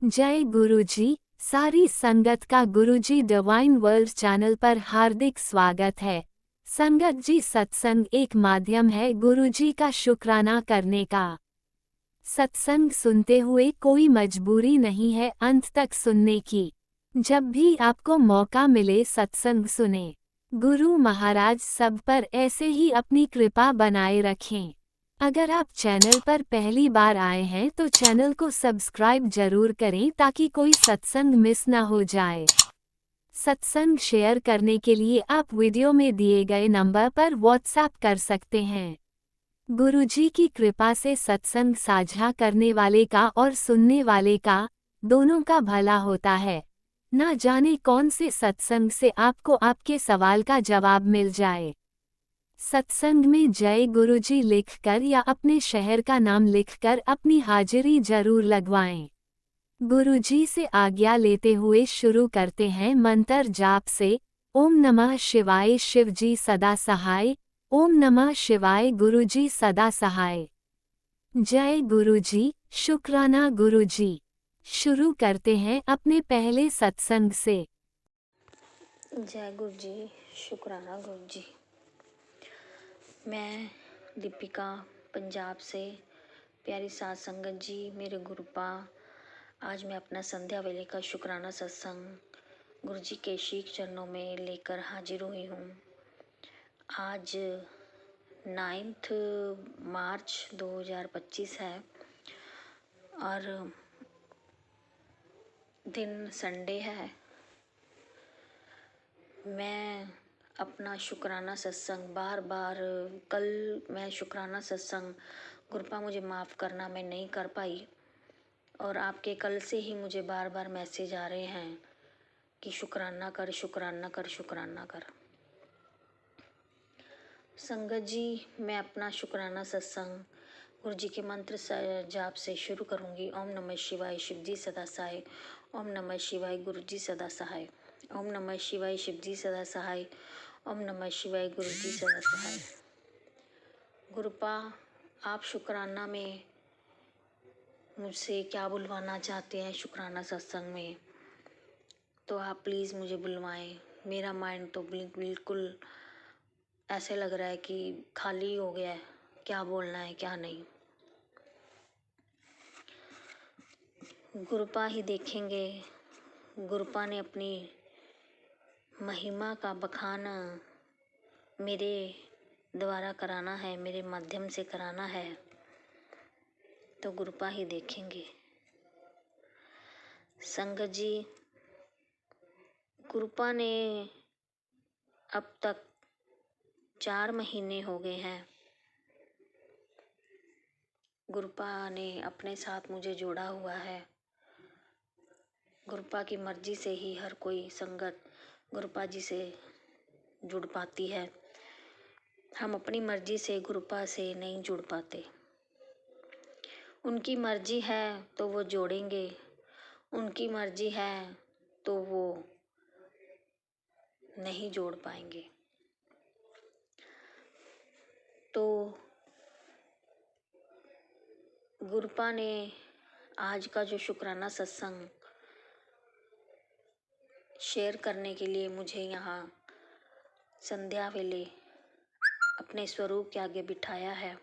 जय गुरुजी। सारी संगत का गुरुजी डिवाइन वर्ल्ड चैनल पर हार्दिक स्वागत है। संगत जी, सत्संग एक माध्यम है गुरुजी का शुक्राना करने का। सत्संग सुनते हुए कोई मजबूरी नहीं है अंत तक सुनने की। जब भी आपको मौका मिले सत्संग सुने। गुरु महाराज सब पर ऐसे ही अपनी कृपा बनाए रखें। अगर आप चैनल पर पहली बार आए हैं तो चैनल को सब्सक्राइब जरूर करें ताकि कोई सत्संग मिस ना हो जाए। सत्संग शेयर करने के लिए आप वीडियो में दिए गए नंबर पर व्हाट्सएप कर सकते हैं। गुरुजी की कृपा से सत्संग साझा करने वाले का और सुनने वाले का दोनों का भला होता है। ना जाने कौन से सत्संग से आपको आपके सवाल का जवाब मिल जाए। सत्संग में जय गुरुजी लिखकर या अपने शहर का नाम लिखकर अपनी हाजिरी जरूर लगवाएं। गुरुजी से आज्ञा लेते हुए शुरू करते हैं मंत्र जाप से। ओम नमः शिवाय शिवजी सदा सहाय। ओम नमः शिवाय गुरुजी सदा सहाय। जय गुरुजी, शुक्राना गुरुजी। शुरू करते हैं अपने पहले सत्संग से। जय गुरु जी, शुक्राना गुरु जी। मैं दीपिका पंजाब से। प्यारी साथ संगत जी, मेरे गुरुपा, आज मैं अपना संध्या वेले का शुक्राना सत्संग गुरु जी के शीख चरणों में लेकर हाजिर हुई हूँ। आज 9 मार्च 2025 है और दिन संडे है। मैं अपना शुक्राना सत्संग बार बार कल मैं शुक्राना सत्संग गुरुपा मुझे माफ़ करना मैं नहीं कर पाई और आपके कल से ही मुझे बार बार मैसेज आ रहे हैं कि शुक्राना कर, शुक्राना कर, शुक्राना कर। संगत जी, मैं अपना शुक्राना सत्संग गुरु जी के मंत्र जाप से शुरू करूंगी। ओम नमः शिवाय शिव जी सदा सहाय। ओम नमः शिवाय गुरु जी सदा सहाय। ओम नमः शिवाय शिव जी सदा सहाय। ओम नमः शिवाय गुरु जी सदा सहाय। गुरुपा, आप शुक्राना में मुझसे क्या बुलवाना चाहते हैं शुक्राना सत्संग में, तो आप प्लीज़ मुझे बुलवाएं। मेरा माइंड तो बिल्कुल ऐसे लग रहा है कि खाली हो गया है, क्या बोलना है क्या नहीं। गुरुपा ही देखेंगे। गुरुपा ने अपनी महिमा का बखान मेरे द्वारा कराना है, मेरे माध्यम से कराना है, तो गुरुपा ही देखेंगे। संगत जी, गुरुपा ने अब तक 4 महीने हो गए हैं। गुरुपा ने अपने साथ मुझे जोड़ा हुआ है। गुरुपा की मर्जी से ही हर कोई संगत गुरुपा जी से जुड़ पाती है। हम अपनी मर्जी से गुरुपा से नहीं जुड़ पाते। उनकी मर्जी है तो वो जोड़ेंगे, उनकी मर्जी है तो वो नहीं जोड़ पाएंगे। तो गुरुपा ने आज का जो शुक्राना सत्संग शेयर करने के लिए मुझे यहाँ संध्या वेले अपने स्वरूप के आगे बिठाया है।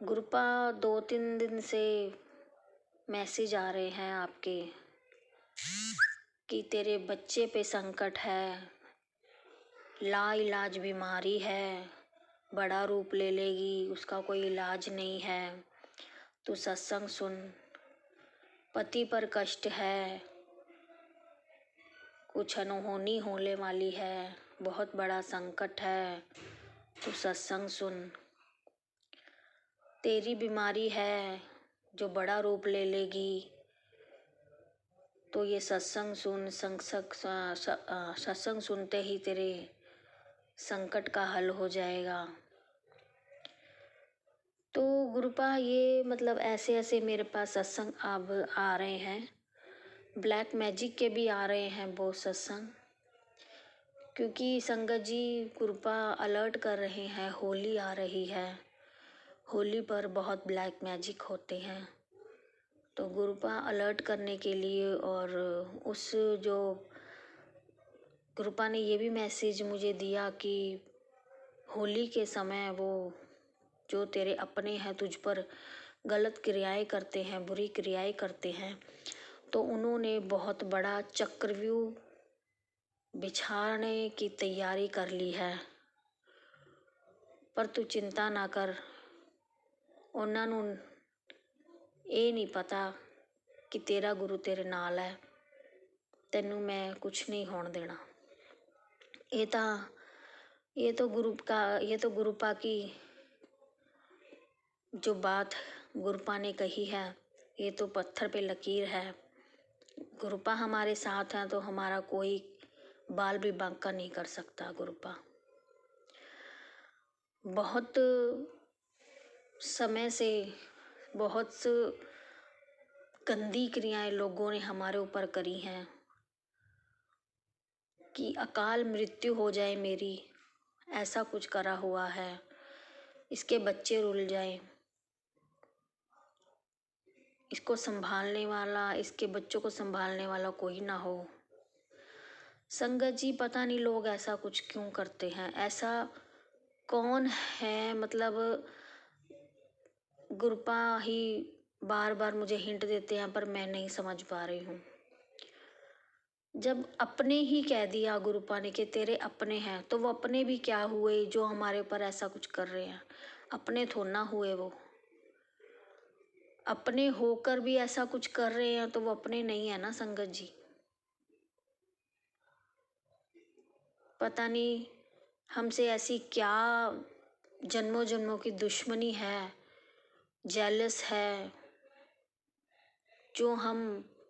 गुरुपा, 2-3 दिन से मैसेज आ रहे हैं आपके कि तेरे बच्चे पे संकट है, लाइलाज बीमारी है, बड़ा रूप ले लेगी, उसका कोई इलाज नहीं है, तू सत्संग सुन। पति पर कष्ट है, कुछ अनहोनी होने वाली है, बहुत बड़ा संकट है, तू सत्संग सुन। तेरी बीमारी है जो बड़ा रूप ले लेगी, तो ये सत्संग सुन। सत्संग सुनते ही तेरे संकट का हल हो जाएगा। तो गुरुपा, ये मतलब ऐसे ऐसे मेरे पास सत्संग अब आ रहे हैं। ब्लैक मैजिक के भी आ रहे हैं बहुत सत्संग, क्योंकि संगत जी गुरुपा अलर्ट कर रहे हैं, होली आ रही है। होली पर बहुत ब्लैक मैजिक होते हैं। तो गुरुपा अलर्ट करने के लिए और उस जो गुरुपा ने ये भी मैसेज मुझे दिया कि होली के समय वो जो तेरे अपने हैं तुझ पर गलत क्रियाएं करते हैं, बुरी क्रियाएं करते हैं, तो उन्होंने बहुत बड़ा चक्रव्यूह बिछाने की तैयारी कर ली है। पर तू चिंता ना कर, ਉਹਨਾਂ ਨੂੰ ਇਹ नहीं पता कि तेरा गुरु तेरे नाल है, तेनू मैं कुछ नहीं होने देना। ये तो गुरुपा की जो बात गुरुपा ने कही है, ये तो पत्थर पे लकीर है। गुरुपा हमारे साथ हैं तो हमारा कोई बाल भी बांका नहीं कर सकता। गुरुपा बहुत समय से बहुत गंदी क्रियाएं लोगों ने हमारे ऊपर करी हैं कि अकाल मृत्यु हो जाए मेरी, ऐसा कुछ करा हुआ है, इसके बच्चे रुल जाएं, इसको संभालने वाला, इसके बच्चों को संभालने वाला कोई ना हो। संगत जी पता नहीं लोग ऐसा कुछ क्यों करते हैं, ऐसा कौन है? मतलब गुरुपा ही बार बार मुझे हिंट देते हैं पर मैं नहीं समझ पा रही हूँ। जब अपने ही कह दिया गुरुपा ने कि तेरे अपने हैं, तो वो अपने भी क्या हुए जो हमारे ऊपर ऐसा कुछ कर रहे हैं? अपने थोड़ा ना हुए, वो अपने होकर भी ऐसा कुछ कर रहे हैं तो वो अपने नहीं है ना संगत जी। पता नहीं हमसे ऐसी क्या जन्मों जन्मों की दुश्मनी है, जेलस है, जो हम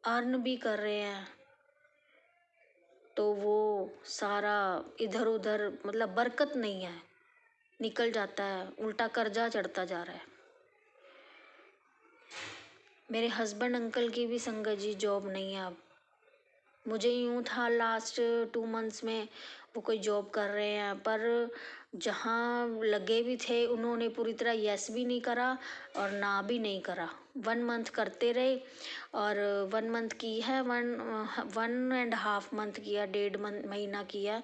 अर्न भी कर रहे हैं तो वो सारा इधर उधर, मतलब बरकत नहीं है, निकल जाता है, उल्टा कर्जा चढ़ता जा रहा है। मेरे हस्बैंड अंकल की भी संगत जी जॉब नहीं है अब। मुझे यूँ था लास्ट 2 मंथ्स में वो कोई जॉब कर रहे हैं, पर जहाँ लगे भी थे उन्होंने पूरी तरह यस भी नहीं करा और ना भी नहीं करा। 1 मंथ करते रहे और 1 मंथ की है, 1.5 मंथ किया, 1.5 महीना किया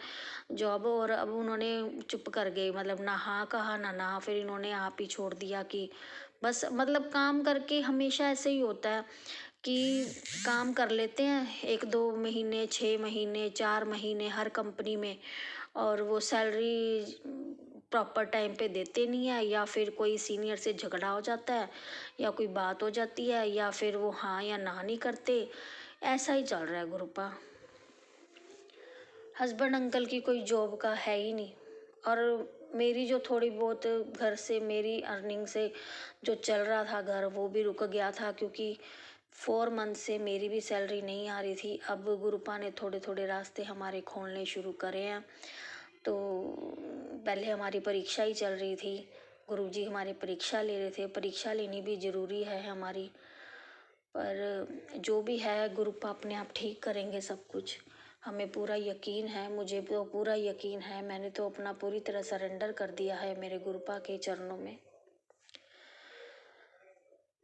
जॉब, और अब उन्होंने चुप कर गए, मतलब ना हाँ कहा ना ना, फिर इन्होंने आप ही छोड़ दिया कि बस, मतलब काम करके हमेशा ऐसे ही होता है कि काम कर लेते हैं 1-2 महीने, 6 महीने, 4 महीने हर कंपनी में, और वो सैलरी प्रॉपर टाइम पे देते नहीं है, या फिर कोई सीनियर से झगड़ा हो जाता है, या कोई बात हो जाती है, या फिर वो हाँ या ना नहीं करते। ऐसा ही चल रहा है गुरुपा। हस्बैंड अंकल की कोई जॉब का है ही नहीं, और मेरी जो थोड़ी बहुत घर से मेरी अर्निंग से जो चल रहा था घर, वो भी रुक गया था क्योंकि 4 मंथ से मेरी भी सैलरी नहीं आ रही थी। अब गुरुपा ने थोड़े थोड़े रास्ते हमारे खोलने शुरू करे हैं। तो पहले हमारी परीक्षा ही चल रही थी, गुरुजी हमारी परीक्षा ले रहे थे, परीक्षा लेनी भी ज़रूरी है हमारी, पर जो भी है गुरुपा अपने आप ठीक करेंगे सब कुछ, हमें पूरा यकीन है, मुझे तो पूरा यकीन है। मैंने तो अपना पूरी तरह सरेंडर कर दिया है मेरे गुरुपा के चरणों में।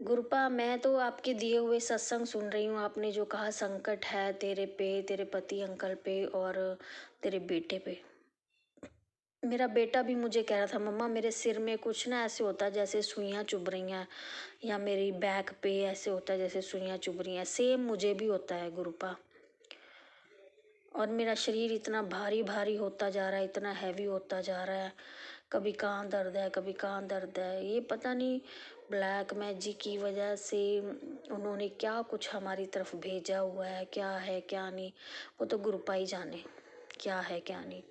गुरुपा मैं तो आपके दिए हुए सत्संग सुन रही हूँ। आपने जो कहा संकट है तेरे पे, तेरे पति अंकल पे और तेरे बेटे पे। मेरा बेटा भी मुझे कह रहा था मम्मा मेरे सिर में कुछ ना ऐसे होता है जैसे सुइयाँ चुभ रही हैं, या मेरी बैक पे ऐसे होता है जैसे सुइयाँ चुभ रही हैं। सेम मुझे भी होता है गुरुपा, और मेरा शरीर इतना भारी भारी होता जा रहा है, इतना हैवी होता जा रहा है, कभी कहाँ दर्द है, कभी कहाँ दर्द है। ये पता नहीं ब्लैक मैजिक की वजह से उन्होंने क्या कुछ हमारी तरफ भेजा हुआ है, क्या है क्या नहीं, वो तो गुरुपा ही जाने क्या है क्या नहीं।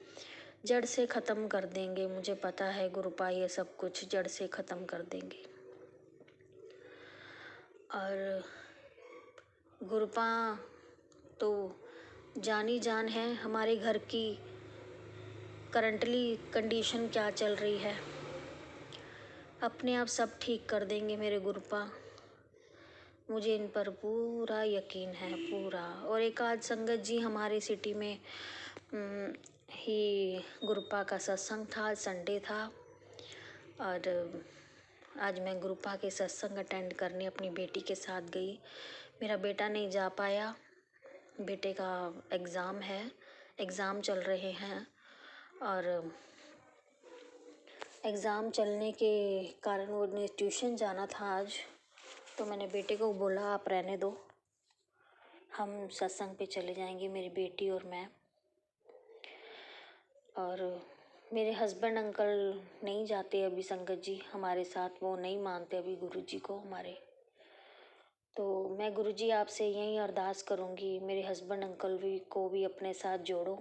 जड़ से ख़त्म कर देंगे, मुझे पता है गुरुपा ये सब कुछ जड़ से ख़त्म कर देंगे। और गुरुपा तो जानी जान है। हमारे घर की करंटली कंडीशन क्या चल रही है, अपने आप सब ठीक कर देंगे मेरे गुरुपा, मुझे इन पर पूरा यकीन है, पूरा। और एक आध संगत जी हमारे सिटी में ही गुरुपा का सत्संग था, संडे था, और आज मैं गुरुपा के सत्संग अटेंड करने अपनी बेटी के साथ गई। मेरा बेटा नहीं जा पाया, बेटे का एग्ज़ाम है, एग्ज़ाम चल रहे हैं और एग्ज़ाम चलने के कारण वो ने ट्यूशन जाना था आज। तो मैंने बेटे को बोला आप रहने दो, हम सत्संग पे चले जाएंगे, मेरी बेटी और मैं। और मेरे हस्बैंड अंकल नहीं जाते अभी संगत जी हमारे साथ, वो नहीं मानते अभी गुरुजी को हमारे। तो मैं गुरुजी आपसे यही अरदास करूँगी, मेरे हस्बैंड अंकल को भी अपने साथ जोड़ो,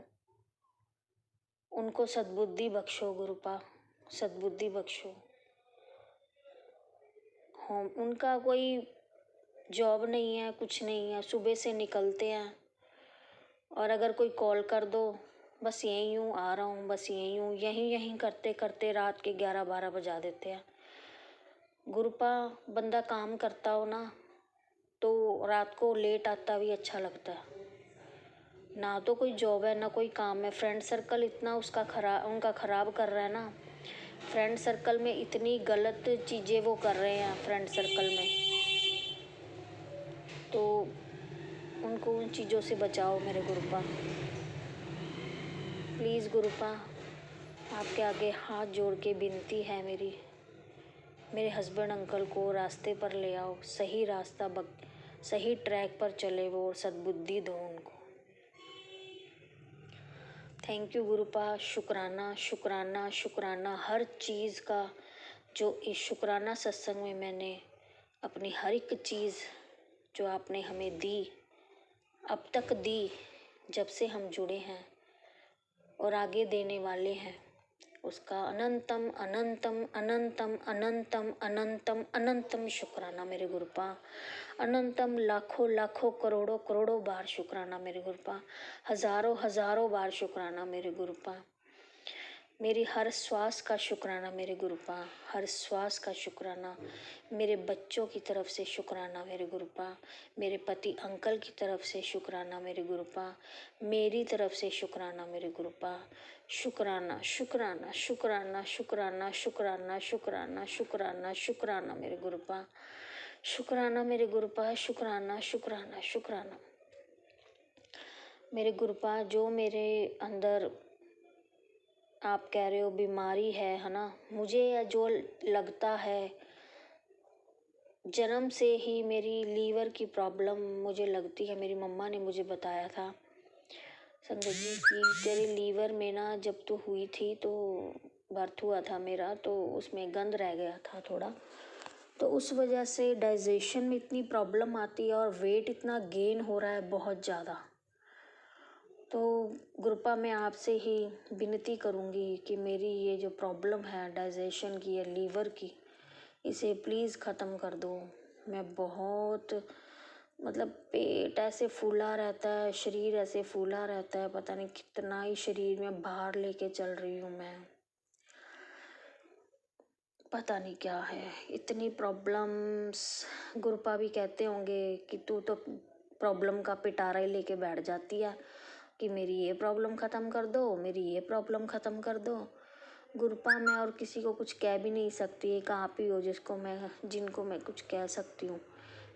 उनको सद्बुद्धि बख्शो गुरुपा, सद्बुद्धि बख्शो। होम उनका कोई जॉब नहीं है, कुछ नहीं है, सुबह से निकलते हैं और अगर कोई कॉल कर दो बस यहीं हूँ, आ रहा हूँ, बस यहीं हूँ, यहीं करते करते रात के 11-12 बजा देते हैं। गुरुपा बंदा काम करता हो ना तो रात को लेट आता भी अच्छा लगता है। ना तो कोई जॉब है ना कोई काम है, फ्रेंड सर्कल इतना उनका ख़राब कर रहा है ना, फ्रेंड सर्कल में इतनी गलत चीज़ें वो कर रहे हैं फ्रेंड सर्कल में, तो उनको उन चीज़ों से बचाओ मेरे गुरुपा। प्लीज़ गुरुपा आपके आगे हाथ जोड़ के विनती है मेरी, मेरे हस्बैंड अंकल को रास्ते पर ले आओ, सही रास्ता सही ट्रैक पर चले वो और सद्बुद्धि दो उनको। थैंक यू गुरुपा, शुक्राना शुक्राना शुक्राना हर चीज़ का, जो इस शुक्राना सत्संग में मैंने अपनी हर एक चीज़ जो आपने हमें दी, अब तक दी, जब से हम जुड़े हैं और आगे देने वाले हैं, उसका अनंतम अनंतम अनंतम अनंतम अनंतम अनंतम शुक्राना मेरे गुरुपा। अनंतम लाखों लाखों करोड़ों करोड़ों बार शुक्राना मेरे गुरुपा, हजारों हजारों बार शुक्राना मेरे गुरुपा। मेरी हर श्वास का शुक्राना मेरे गुरुपा, हर श्वास का शुक्राना। मेरे बच्चों की तरफ से शुक्राना मेरे गुरुपा, मेरे पति अंकल की तरफ से शुक्राना मेरे गुरुपा, मेरी तरफ से शुक्राना मेरे गुरुपा। शुक्राना शुक्राना शुक्राना शुक्राना शुक्राना शुक्राना शुक्राना शुक्राना मेरे गुरुपा, शुक्राना मेरे गुरुपा, शुक्राना शुक्राना शुक्राना मेरे गुरुपा। जो मेरे अंदर आप कह रहे हो बीमारी है ना, मुझे जो लगता है जन्म से ही मेरी लीवर की प्रॉब्लम मुझे लगती है, मेरी मम्मा ने मुझे बताया था संगत जी कि तेरे लीवर में ना, जब तू हुई थी तो बर्थ हुआ था मेरा, तो उसमें गंद रह गया था थोड़ा, तो उस वजह से डाइजेशन में इतनी प्रॉब्लम आती है और वेट इतना गेन हो रहा है बहुत ज़्यादा। तो गुरुपा मैं आपसे ही विनती करूँगी कि मेरी ये जो प्रॉब्लम है डाइजेशन की या लीवर की, इसे प्लीज़ ख़त्म कर दो। मैं बहुत मतलब पेट ऐसे फूला रहता है, शरीर ऐसे फूला रहता है, पता नहीं कितना ही शरीर में बाहर लेके चल रही हूँ मैं, पता नहीं क्या है इतनी प्रॉब्लम्स। गुरुपा भी कहते होंगे कि तू तो प्रॉब्लम का पिटारा ही लेके बैठ जाती है कि मेरी ये प्रॉब्लम ख़त्म कर दो, मेरी ये प्रॉब्लम ख़त्म कर दो। गुरुपा मैं और किसी को कुछ कह भी नहीं सकती, एक आप ही हो जिनको मैं कुछ कह सकती हूँ।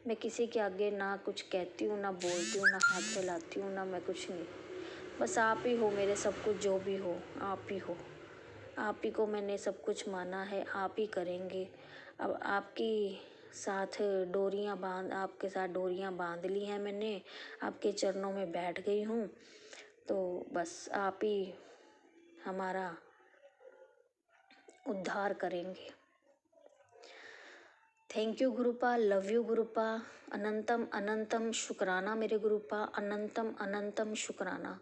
मैं किसी के आगे ना कुछ कहती हूँ, ना बोलती हूँ, ना हाथ फैलाती हूँ, ना मैं कुछ नहीं, बस आप ही हो मेरे सब कुछ, जो भी हो आप ही हो, आप ही को मैंने सब कुछ माना है, आप ही करेंगे। अब आपके साथ डोरियां बांध ली हैं मैंने, आपके चरणों में बैठ गई हूँ, तो बस आप ही हमारा उद्धार करेंगे। Thank you Gurupa, love you Gurupa, अनंतम अनंतम शुक्राना मेरे गुरुपा, अनंतम अनंतम शुक्राना।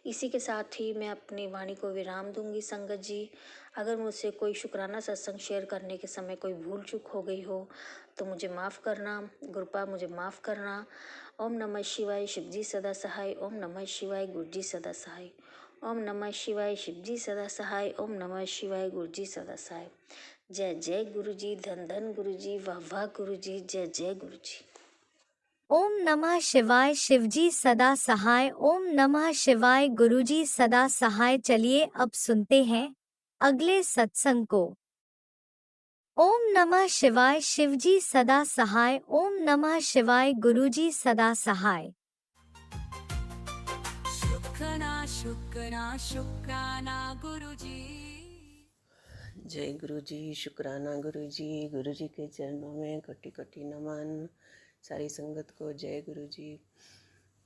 इसी के साथ ही मैं अपनी वाणी को विराम दूंगी संगत जी। अगर मुझसे कोई शुक्राना सत्संग शेयर करने के समय कोई भूल चूक हो गई हो तो मुझे माफ़ करना गुरुपा, मुझे माफ़ करना। ओम नमः शिवाय, शिवजी सदा सहाय। ओम नमः शिवाय, गुरुजी सदा सहाय। ओम नमः शिवाय, शिवजी सदा सहाय। ओम नमः शिवाय, गुरुजी सदा सहाय। जय जय गुरुजी, धन धन गुरुजी, वाह वाह गुरुजी, जय जय गुरुजी। ओम नमः शिवाय, शिवजी सदा सहाय। ओम नमः शिवाय, गुरुजी सदा सहाय। चलिए अब सुनते हैं अगले सत्संग को। ओम नमः शिवाय शिवजी सदा सहाय। ओम नमः शिवाय गुरुजी सदा सहाय। शुक्राना शुक्राना शुक्राना गुरुजी। जय गुरु जी। शुक्राना गुरु जी के चरणों में कोटि कोटि नमन। सारी संगत को जय गुरु जी।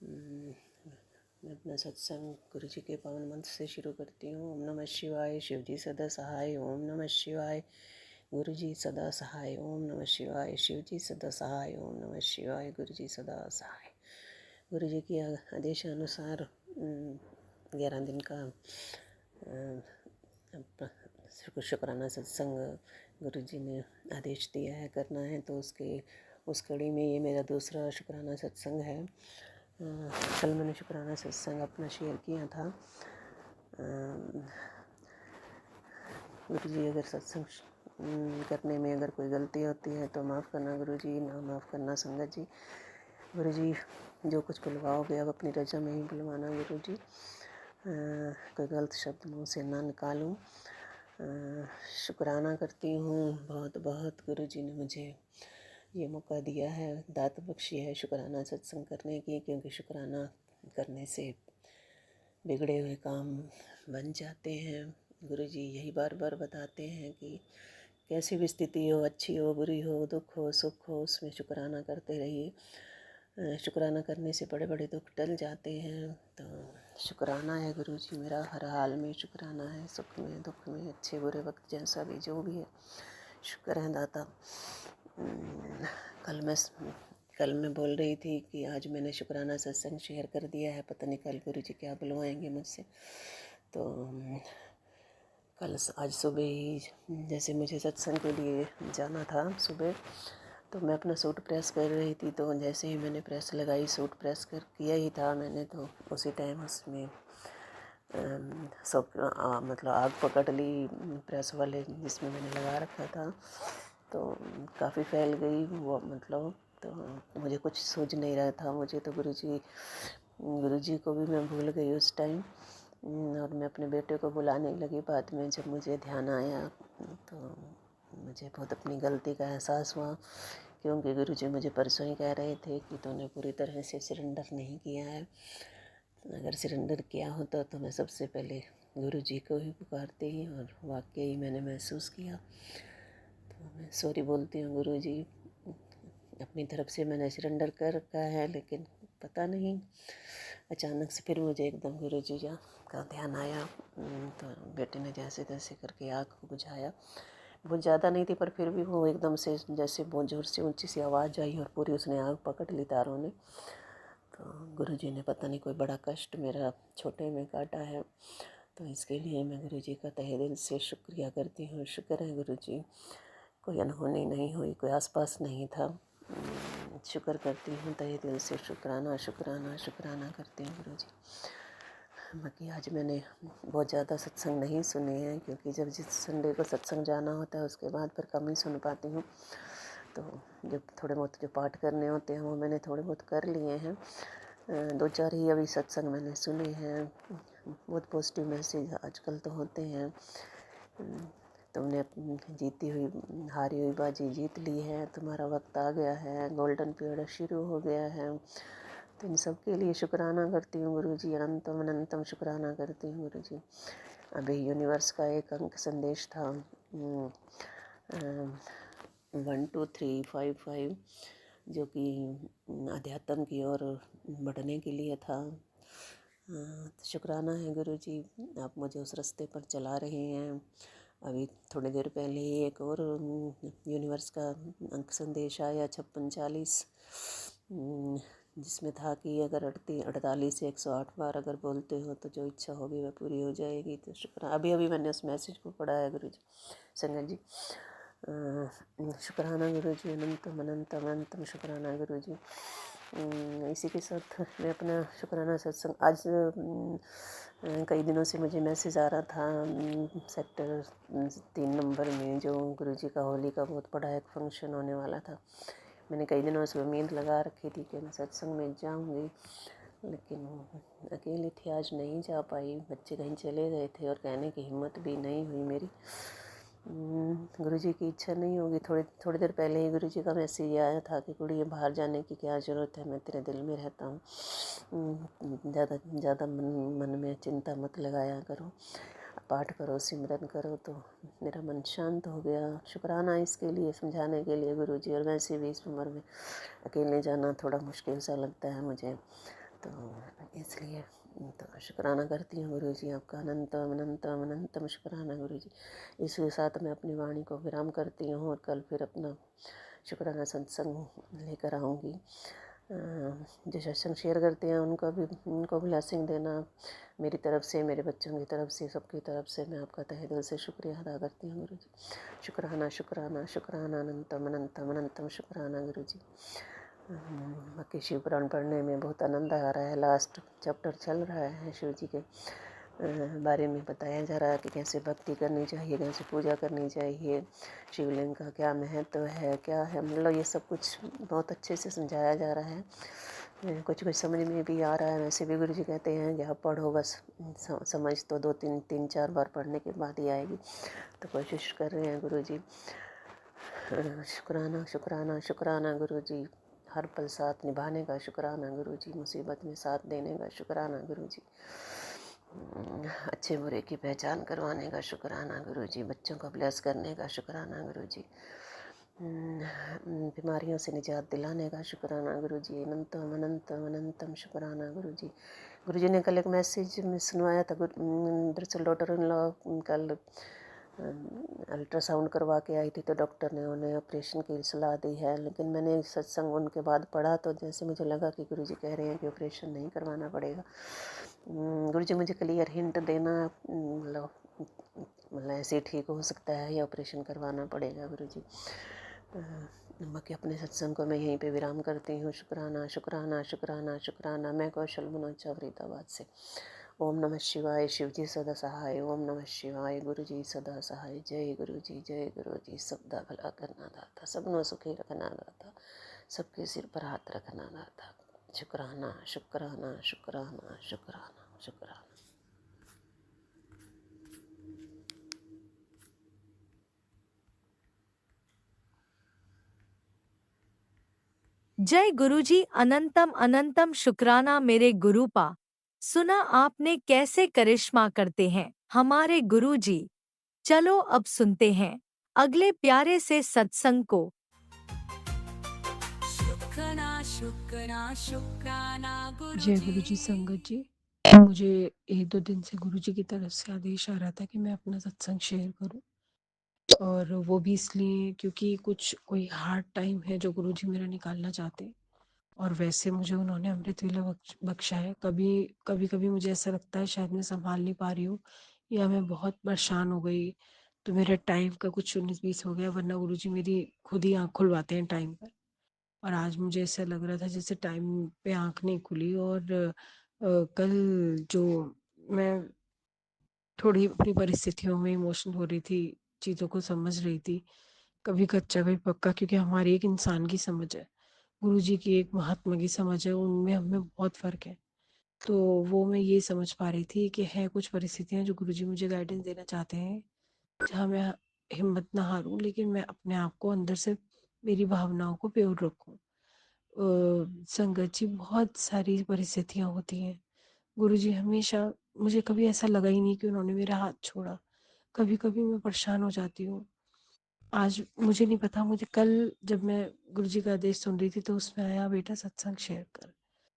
मैं अपना सत्संग गुरु जी के पावन मंत्र से शुरू करती हूँ। ओम नमः शिवाय शिव जी सदा सहाय। ओम नमः शिवाय गुरु जी सदा सहाय। ओम नमः शिवाय शिव जी सदा सहाय। ओम नमः शिवाय गुरु जी सदा सहाय। गुरु जी के आदेशानुसार 11 दिन का शुक्राना सत्संग गुरु जी ने आदेश दिया है करना है, तो उस कड़ी में ये मेरा दूसरा शुक्राना सत्संग है। कल मैंने शुक्राना सत्संग अपना शेयर किया था। गुरु जी, अगर सत्संग करने में अगर कोई गलती होती है तो माफ़ करना गुरु जी, ना माफ़ करना संगत जी। गुरु जी जो कुछ बुलवाओगे अब अपनी रजा में ही बुलवाना गुरु जी। कोई गलत शब्द मुँह से ना निकालूं। शुक्राना करती हूँ बहुत बहुत। गुरु जी ने मुझे ये मौका दिया है, दात बख्शी है शुक्राना सत्संग करने की, क्योंकि शुक्राना करने से बिगड़े हुए काम बन जाते हैं। गुरु जी यही बार बार बताते हैं कि कैसी भी स्थिति हो, अच्छी हो, बुरी हो, दुख हो, सुख हो, उसमें शुक्राना करते रहिए। शुक्राना करने से बड़े बड़े दुख टल जाते हैं। तो शुक्राना है गुरु जी मेरा, हर हाल में शुक्राना है, सुख में दुख में, अच्छे बुरे वक्त जैसा भी जो भी है शुक्र है दाता। कल मैं बोल रही थी कि आज मैंने शुक्राना सत्संग शेयर कर दिया है, पता नहीं कल गुरु जी क्या बुलवाएंगे मुझसे। तो आज सुबह ही जैसे मुझे सत्संग के लिए जाना था सुबह, तो मैं अपना सूट प्रेस कर रही थी। तो जैसे ही मैंने प्रेस लगाई, सूट प्रेस कर किया ही था मैंने, तो उसी टाइम उसमें मतलब आग पकड़ ली प्रेस वाले जिसमें मैंने लगा रखा था। तो काफ़ी फैल गई वो, मतलब तो मुझे कुछ सूझ नहीं रहा था। मुझे तो गुरु जी को भी मैं भूल गई उस टाइम। और मैं अपने बेटे को बुलाने लगी बाद में, जब मुझे ध्यान आया तो मुझे बहुत अपनी गलती का एहसास हुआ, क्योंकि गुरु जी मुझे परसों ही कह रहे थे कि तूने पूरी तरह से सरेंडर नहीं किया है। अगर सरेंडर किया होता तो मैं सबसे पहले गुरु जी को ही पुकारती ही, और वाकई मैंने महसूस किया। तो मैं सॉरी बोलती हूँ गुरु जी, अपनी तरफ से मैंने सरेंडर कर रखा है, लेकिन पता नहीं अचानक से फिर मुझे एकदम गुरु जी का ध्यान आया। तो बेटे ने जैसे तैसे करके आग को बुझाया। बहुत ज़्यादा नहीं थी, पर फिर भी वो एकदम से जैसे बहुत ज़ोर से ऊंची सी आवाज़ आई और पूरी उसने आग पकड़ ली तारों ने। तो गुरु जी ने पता नहीं कोई बड़ा कष्ट मेरा छोटे में काटा है, तो इसके लिए मैं गुरु जी का तहे दिल से शुक्रिया करती हूँ। शुक्र है गुरु जी, कोई अनहोनी नहीं हुई, कोई आसपास नहीं था। शुक्र करती हूँ तहे दिल से, शुक्राना शुक्राना शुक्राना करती हूँ गुरु जी। बाकी आज मैंने बहुत ज़्यादा सत्संग नहीं सुने हैं, क्योंकि जब जिस संडे को सत्संग जाना होता है उसके बाद फिर कम ही सुन पाती हूँ। तो जो थोड़े बहुत जो पाठ करने होते हैं वो मैंने थोड़े बहुत कर लिए हैं। 2-4 ही अभी सत्संग मैंने सुने हैं। बहुत पॉजिटिव मैसेज आजकल तो होते हैं। तुमने जीती हुई हारी हुई बाजी जीत ली है, तुम्हारा वक्त आ गया है, गोल्डन पीरियड शुरू हो गया है। तो इन सब के लिए शुक्राना करती हूँ गुरु जी, अनंतम अनंतम शुक्राना करती हूँ गुरु जी। अभी यूनिवर्स का एक अंक संदेश था 12355, जो कि अध्यात्म की ओर बढ़ने के लिए था। तो शुक्राना है गुरु जी, आप मुझे उस रास्ते पर चला रहे हैं। अभी थोड़ी देर पहले ही एक और यूनिवर्स का अंक संदेश आया 5640, जिसमें था कि अगर 48 से 108 बार अगर बोलते हो तो जो इच्छा होगी वह पूरी हो जाएगी। तो शुक्राना, अभी मैंने उस मैसेज को पढ़ा है गुरु जी, संगत जी। शुक्राना गुरु जी, अनंतम अनंतम अनंतम शुक्राना गुरु जी। इसी के साथ मैं अपना शुक्राना सत्संग आज कई दिनों से मुझे मैसेज आ रहा था सेक्टर 3 नंबर में जो गुरु जी का होली का बहुत बड़ा एक फंक्शन होने वाला था। मैंने कई दिनों से उम्मीद लगा रखी थी कि मैं सत्संग में जाऊंगी, लेकिन अकेली थी, आज नहीं जा पाई। बच्चे कहीं चले गए थे और कहने की हिम्मत भी नहीं हुई मेरी। गुरुजी की इच्छा नहीं होगी। थोड़ी थोड़ी देर पहले ही गुरुजी का मैसेज आया था कि कुड़िए बाहर जाने की क्या ज़रूरत है, मैं तेरे दिल में रहता हूँ। ज़्यादा ज़्यादा मन में चिंता मत लगाया करो, पाठ करो, सिमरन करो, तो मेरा मन शांत हो गया। शुक्राना इसके लिए, समझाने के लिए गुरुजी। और वैसे भी इस उम्र में अकेले जाना थोड़ा मुश्किल सा लगता है मुझे, तो इसलिए तो शुक्राना करती हूँ गुरुजी आपका। अनंतम अनंतम अनंतम शुक्राना गुरुजी। इसके साथ मैं अपनी वाणी को विराम करती हूँ और कल फिर अपना शुक्राना सत्संग लेकर आऊँगी। जो सत्संग शेयर करते हैं उनको ब्लेसिंग देना मेरी तरफ से, मेरे बच्चों की तरफ से, सबकी तरफ से मैं आपका तहे दिल से शुक्रिया अदा करती हूँ गुरुजी। शुक्राना शुक्राना शुक्राना अनंतम अनंतम अनंतम शुक्राना गुरुजी। बाकी शिव पुराण पढ़ने में बहुत आनंद आ रहा है। लास्ट चैप्टर चल रहा है, शिव जी के बारे में बताया जा रहा है कि कैसे भक्ति करनी चाहिए, कैसे पूजा करनी चाहिए, शिवलिंग का क्या महत्व है, क्या है, मतलब ये सब कुछ बहुत अच्छे से समझाया जा रहा है। कुछ कुछ समझ में भी आ रहा है। वैसे भी गुरुजी कहते हैं कि आप पढ़ो, बस समझ तो दो तीन चार बार पढ़ने के बाद ही आएगी, तो कोशिश कर रहे हैं गुरुजी। शुक्राना शुक्राना शुक्राना गुरुजी। हर पल साथ निभाने का शुक्राना गुरुजी, मुसीबत में साथ देने का शुक्राना गुरुजी, अच्छे बुरे की पहचान करवाने का शुक्राना गुरुजी, बच्चों को ब्लेस करने का शुक्राना गुरुजी, बीमारियों से निजात दिलाने का शुक्राना गुरुजी। अनंतम अनंतम अनंतम शुक्राना गुरुजी। गुरुजी ने कल एक मैसेज में सुनवाया था। दरअसल डॉटर इन लॉ कल अल्ट्रासाउंड करवा के आई थी, तो डॉक्टर ने उन्हें ऑपरेशन की सलाह दी है। लेकिन मैंने सत्संग उनके बाद पढ़ा, तो जैसे मुझे लगा कि गुरुजी कह रहे हैं कि ऑपरेशन नहीं करवाना पड़ेगा। गुरुजी मुझे क्लियर हिंट देना, मतलब ऐसे ठीक हो सकता है या ऑपरेशन करवाना पड़ेगा गुरुजी। बाकी अपने सत्संग को मैं यहीं पे विराम करती हूँ। शुक्राना शुक्राना शुक्राना शुक्राना। मैं कौशल मनोज फरीदाबाद से। ओम नमः शिवाय। शिव जी सदा सहाय। ओम नमः शिवाय। गुरु जी सदा सहाय। जय गुरु जी, जय गुरु जी। सबदा भला करना दाता, सबनों सुखी रखना दाता, सबके सिर पर हाथ रखना दाता। शुक्राना शुक्राना शुक्राना शुक्राना शुक्राना। जय गुरुजी। अनंतम अनंतम शुक्राना मेरे गुरुपा। सुना आपने कैसे करिश्मा करते हैं हमारे गुरुजी। चलो अब सुनते हैं अगले प्यारे से सत्संग को। शुक्राना शुक्राना शुक्राना जय गुरु जी। गुरुजी। संगत जी, मुझे 1-2 दिन से गुरु जी की तरफ से आदेश आ रहा था कि मैं अपना सत्संग शेयर करूं, और वो भी इसलिए क्योंकि कुछ कोई हार्ड टाइम है जो गुरु जी मेरा निकालना चाहते हैं। और वैसे मुझे उन्होंने अमृत वेला बख्शा है। कभी कभी मुझे ऐसा लगता है शायद मैं संभाल नहीं पा रही हूँ, या मैं बहुत परेशान हो गई, तो मेरे टाइम का कुछ 19-20 हो गया, वरना गुरु जी मेरी खुद ही आँख खुलवाते हैं टाइम पर। और आज मुझे ऐसा लग रहा था जैसे टाइम पे आँख नहीं खुली। और कल जो मैं थोड़ी अपनी परिस्थितियों में इमोशनल हो रही थी, चीज़ों को समझ रही थी, कभी कच्चा कभी पक्का, क्योंकि हमारी एक इंसान की समझ है, गुरुजी की एक महात्मा की समझ है, उनमें हमें बहुत फ़र्क है। तो वो मैं ये समझ पा रही थी कि है कुछ परिस्थितियाँ जो गुरुजी मुझे गाइडेंस देना चाहते हैं, जहाँ मैं हिम्मत ना हारूँ, लेकिन मैं अपने आप को अंदर से, मेरी भावनाओं को प्योर रखूँ। संगत जी, बहुत सारी परिस्थितियाँ होती हैं। गुरुजी हमेशा, मुझे कभी ऐसा लगा ही नहीं कि उन्होंने मेरा हाथ छोड़ा। कभी-कभी मैं परेशान हो जाती हूँ। आज मुझे नहीं पता, मुझे कल जब मैं गुरुजी का आदेश सुन रही थी तो उसमें आया, बेटा सत्संग शेयर कर,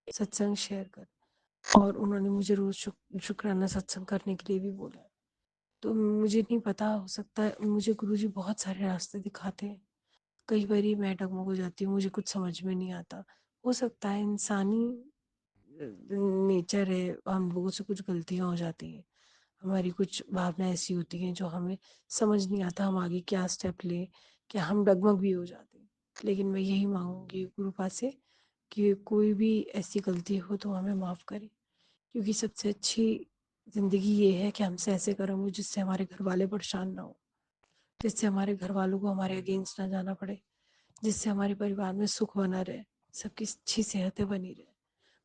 सत्संग शेयर कर। और उन्होंने मुझे रोज़ शुक्राना सत्संग करने के लिए भी बोला। तो मुझे नहीं पता, हो सकता है मुझे गुरुजी बहुत सारे रास्ते दिखाते हैं। कई बारी मैं डगमग हो जाती हूँ, मुझे कुछ समझ में नहीं आता। हो सकता है इंसानी नेचर है, हम लोगों से कुछ गलतियाँ हो जाती हैं। हमारी कुछ भावनाएँ ऐसी होती हैं जो हमें समझ नहीं आता हम आगे क्या स्टेप लें, क्या हम डगमग भी हो जाते हैं। लेकिन मैं यही माँगूँगी गुरुपा से कि कोई भी ऐसी गलती हो तो हमें माफ़ करें, क्योंकि सबसे अच्छी ज़िंदगी ये है कि हमसे ऐसे कर्म हो जिससे हमारे घरवाले परेशान ना हो, जिससे हमारे घरवालों को हमारे अगेंस्ट ना जाना पड़े, जिससे हमारे परिवार में सुख बना रहे, सबकी अच्छी सेहतें बनी रहे।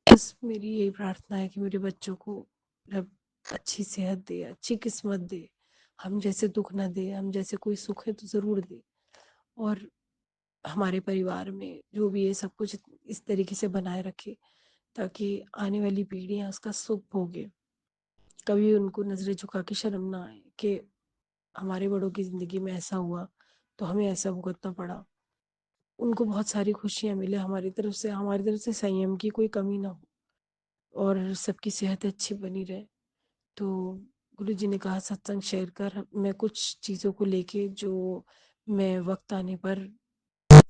बस मेरी यही प्रार्थना है कि मेरे बच्चों को रब अच्छी सेहत दे, अच्छी किस्मत दे, हम जैसे दुख ना दे, हम जैसे कोई सुख है तो ज़रूर दे। और हमारे परिवार में जो भी है सब कुछ इस तरीके से बनाए रखे ताकि आने वाली पीढ़ियाँ उसका सुख भोगे। कभी उनको नज़रें झुका के शर्म ना आए कि हमारे बड़ों की ज़िंदगी में ऐसा हुआ तो हमें ऐसा भुगतना पड़ा। उनको बहुत सारी खुशियाँ मिले हमारी तरफ से संयम की कोई कमी ना हो और सबकी सेहत अच्छी बनी रहे। तो गुरुजी ने कहा सत्संग शेयर कर। मैं कुछ चीज़ों को लेके जो मैं वक़्त आने पर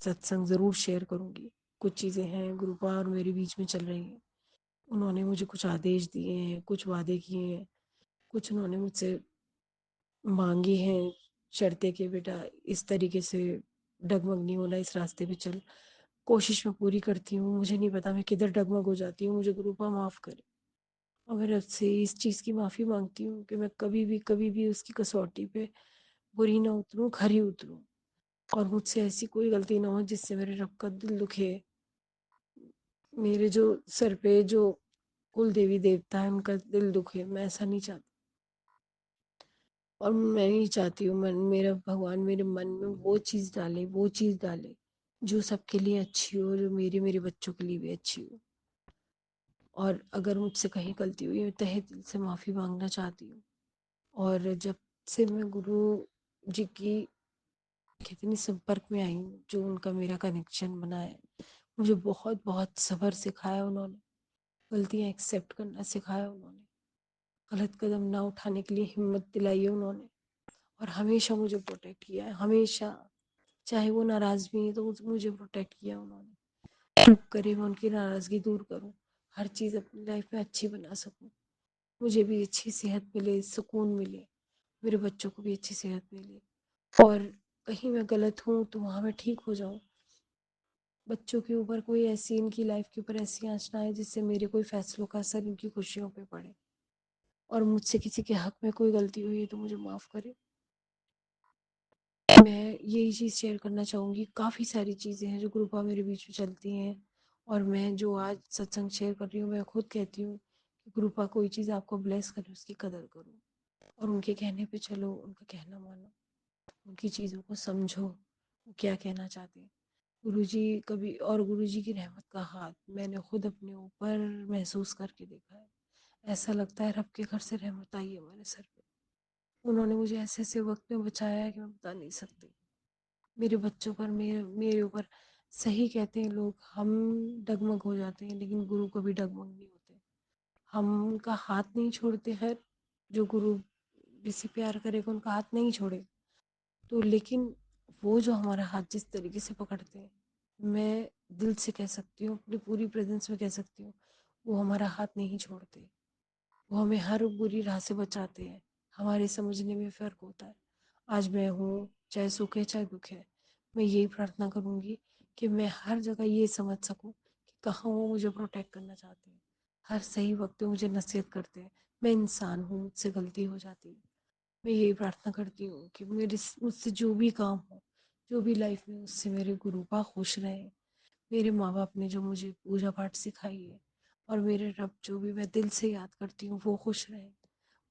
सत्संग ज़रूर शेयर करूँगी। कुछ चीज़ें हैं गुरुपा और मेरे बीच में चल रही हैं। उन्होंने मुझे कुछ आदेश दिए हैं, कुछ वादे किए हैं, कुछ उन्होंने मुझसे माँगी हैं शर्तें कि बेटा इस तरीके से डगमग नहीं होना, इस रास्ते पे चल। कोशिश मैं पूरी करती हूँ, मुझे नहीं पता मैं किधर डगमग हो जाती हूँ, मुझे गुरुपा माफ़ करे। और मैं रब से इस चीज़ की माफ़ी माँगती हूँ कि मैं कभी भी उसकी कसौटी पे बुरी ना उतरूँ, खरी उतरूँ और मुझसे ऐसी कोई गलती ना हो जिससे मेरे रब का दिल दुखे। मेरे जो सर पे जो कुल देवी देवता है उनका दिल दुखे, मैं ऐसा नहीं चाहती। और मैं नहीं चाहती हूँ मेरा भगवान मेरे मन में वो चीज़ डाले जो सबके लिए अच्छी हो, जो मेरे बच्चों के लिए भी अच्छी हो। और अगर मुझसे कहीं गलती हुई मैं तहे दिल से माफ़ी मांगना चाहती हूँ। और जब से मैं गुरु जी की कितनी संपर्क में आई हूँ, जो उनका मेरा कनेक्शन बना है, मुझे बहुत बहुत सब्र सिखाया उन्होंने, गलतियाँ एक्सेप्ट करना सिखाया उन्होंने, गलत कदम ना उठाने के लिए हिम्मत दिलाई है उन्होंने। और हमेशा मुझे प्रोटेक्ट किया है, हमेशा। चाहे वो नाराज़ भी हैं तो मुझे प्रोटेक्ट किया उन्होंने। रब करे मैं उनकी नाराज़गी दूर करूँ, हर चीज़ अपनी लाइफ में अच्छी बना सकूँ, मुझे भी अच्छी सेहत मिले, सुकून मिले, मेरे बच्चों को भी अच्छी सेहत मिले। और कहीं मैं गलत हूँ तो वहाँ मैं ठीक हो जाऊँ। बच्चों के ऊपर कोई ऐसी इनकी लाइफ के ऊपर ऐसी आँच ना आए जिससे मेरे कोई फैसलों का असर इनकी खुशियों पे पड़े। और मुझसे किसी के हक में कोई गलती हुई है तो मुझे माफ़ करे। मैं यही चीज़ शेयर करना चाहूँगी। काफ़ी सारी चीज़ें हैं जो ग्रुपा मेरे बीच में चलती हैं और मैं जो आज सत्संग शेयर कर रही हूँ मैं खुद कहती हूँ कि ग्रुपा कोई चीज़ आपको ब्लेस करे उसकी कदर करो और उनके कहने पे चलो, उनका कहना मानो, उनकी चीज़ों को समझो, वो क्या कहना चाहते हैं। गुरुजी कभी और गुरुजी की रहमत का हाथ मैंने खुद अपने ऊपर महसूस करके देखा है। ऐसा लगता है रब के घर से रहमत आई है हमारे सर पे। उन्होंने मुझे ऐसे ऐसे वक्त में बचाया है कि मैं बता नहीं सकती। मेरे बच्चों पर मेरे मेरे ऊपर सही कहते हैं लोग, हम डगमग हो जाते हैं लेकिन गुरु कभी डगमग नहीं होते। हम उनका हाथ नहीं छोड़ते। हर जो गुरु जिससे प्यार करेगा उनका हाथ नहीं छोड़े तो, लेकिन वो जो हमारा हाथ जिस तरीके से पकड़ते हैं, मैं दिल से कह सकती हूँ, अपनी पूरी प्रेजेंस में कह सकती हूँ, वो हमारा हाथ नहीं छोड़ते। वो हमें हर बुरी राह से बचाते हैं। हमारे समझने में फ़र्क होता है। आज मैं हूँ, चाहे सुख है चाहे दुख है, मैं यही प्रार्थना करूँगी कि मैं हर जगह ये समझ सकूँ कि कहाँ वो मुझे प्रोटेक्ट करना चाहते हैं। हर सही वक्त पे मुझे नसीहत करते हैं। मैं इंसान हूँ, मुझसे गलती हो जाती है। मैं यही प्रार्थना करती हूँ कि मुझसे जो भी काम हो, जो भी लाइफ में, उससे मेरे गुरुपा खुश रहें। मेरे माँ बाप ने जो मुझे पूजा पाठ सिखाई है और मेरे रब जो भी मैं दिल से याद करती हूँ वो खुश रहें।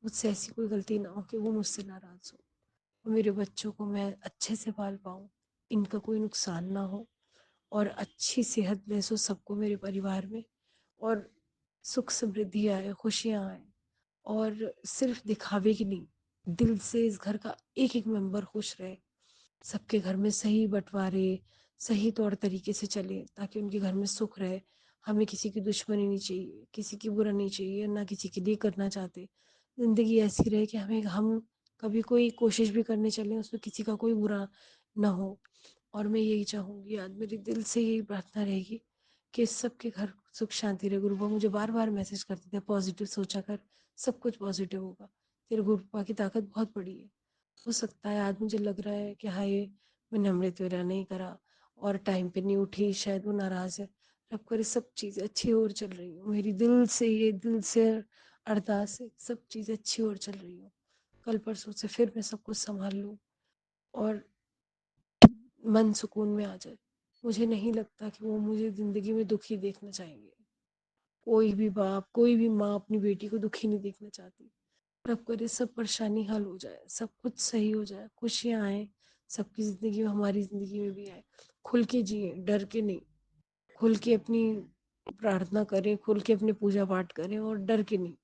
मुझसे ऐसी कोई गलती ना हो कि वो मुझसे नाराज़ हो और मेरे बच्चों को मैं अच्छे से पाल पाऊँ, इनका कोई नुकसान ना हो और अच्छी सेहत ब्लेस हो सबको मेरे परिवार में और सुख समृद्धि आए, खुशियाँ आए और सिर्फ दिखावे की नहीं, दिल से इस घर का एक एक मेंबर खुश रहे, सबके घर में सही बंटवारे, सही तौर तरीके से चले ताकि उनके घर में सुख रहे। हमें किसी की दुश्मनी नहीं चाहिए, किसी की बुरा नहीं चाहिए, ना किसी के लिए करना चाहते। ज़िंदगी ऐसी रहे कि हम कभी कोई कोशिश भी करने चलें उसमें किसी का कोई बुरा ना हो। और मैं यही चाहूँगी, आज मेरी दिल से यही प्रार्थना रहेगी कि सबके घर सुख शांति रहे। गुरुबा मुझे बार-बार मैसेज करते थे, पॉज़िटिव सोचा कर, सब कुछ पॉज़िटिव होगा। तेरे गुरुपा की ताकत बहुत बड़ी है। हो सकता है आज मुझे लग रहा है कि हाय मैंने अमृत वेला नहीं करा और टाइम पे नहीं उठी, शायद वो नाराज़ है। रब करे सब चीज़ें अच्छी और चल रही हो, मेरी दिल से अरदास है, सब चीज़ें अच्छी और चल रही हो। कल परसों से फिर मैं सब कुछ संभाल लूँ और मन सुकून में आ जाए। मुझे नहीं लगता कि वो मुझे ज़िंदगी में दुखी देखना चाहेंगे। कोई भी बाप, कोई भी माँ अपनी बेटी को दुखी नहीं देखना चाहती। रब करे सब परेशानी हल हो जाए, सब कुछ सही हो जाए, खुशियाँ आए सबकी ज़िंदगी में, हमारी ज़िंदगी में भी आए। खुल के जिए, डर के नहीं। खुल के अपनी प्रार्थना करें, खुल के अपने पूजा पाठ करें और डर के नहीं।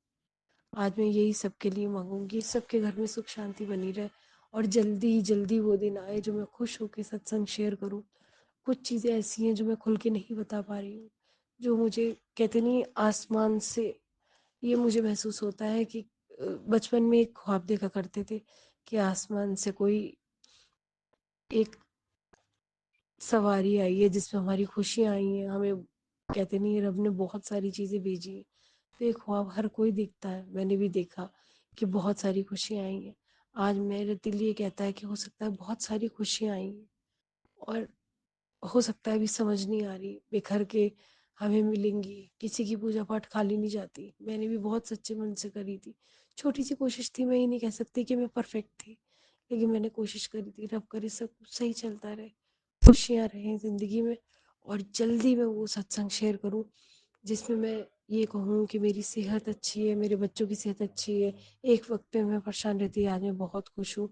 आज मैं यही सबके लिए मांगूंगी, सबके घर में सुख शांति बनी रहे और जल्दी जल्दी वो दिन आए जो मैं खुश होकर सत्संग शेयर करूं। कुछ चीज़ें ऐसी हैं जो मैं खुल के नहीं बता पा रही हूँ, जो मुझे कहते नहीं आसमान से ये मुझे महसूस होता है कि बचपन में एक ख्वाब देखा करते थे कि आसमान से कोई एक सवारी आई है जिसमें हमारी खुशियाँ आई हैं, हमें कहते नहीं रब ने बहुत सारी चीज़ें भेजी हैं। तो एक ख्वाब हर कोई देखता है, मैंने भी देखा कि बहुत सारी खुशियाँ आई हैं। आज मेरे दिल ये कहता है कि हो सकता है बहुत सारी खुशियाँ आई हैं और हो सकता है अभी समझ नहीं आ रही, बिखर के हमें मिलेंगी। किसी की पूजा पाठ खाली नहीं जाती, मैंने भी बहुत सच्चे मन से करी थी। छोटी सी कोशिश थी, मैं ये नहीं कह सकती कि मैं परफेक्ट थी, लेकिन मैंने कोशिश करी थी। रब करे सब कुछ सही चलता रहे, खुशियाँ रहें ज़िंदगी में और जल्दी मैं वो सत्संग शेयर करूँ जिसमें मैं ये कहूँ कि मेरी सेहत अच्छी है, मेरे बच्चों की सेहत अच्छी है। एक वक्त पे मैं परेशान रहती, आज मैं बहुत खुश हूँ।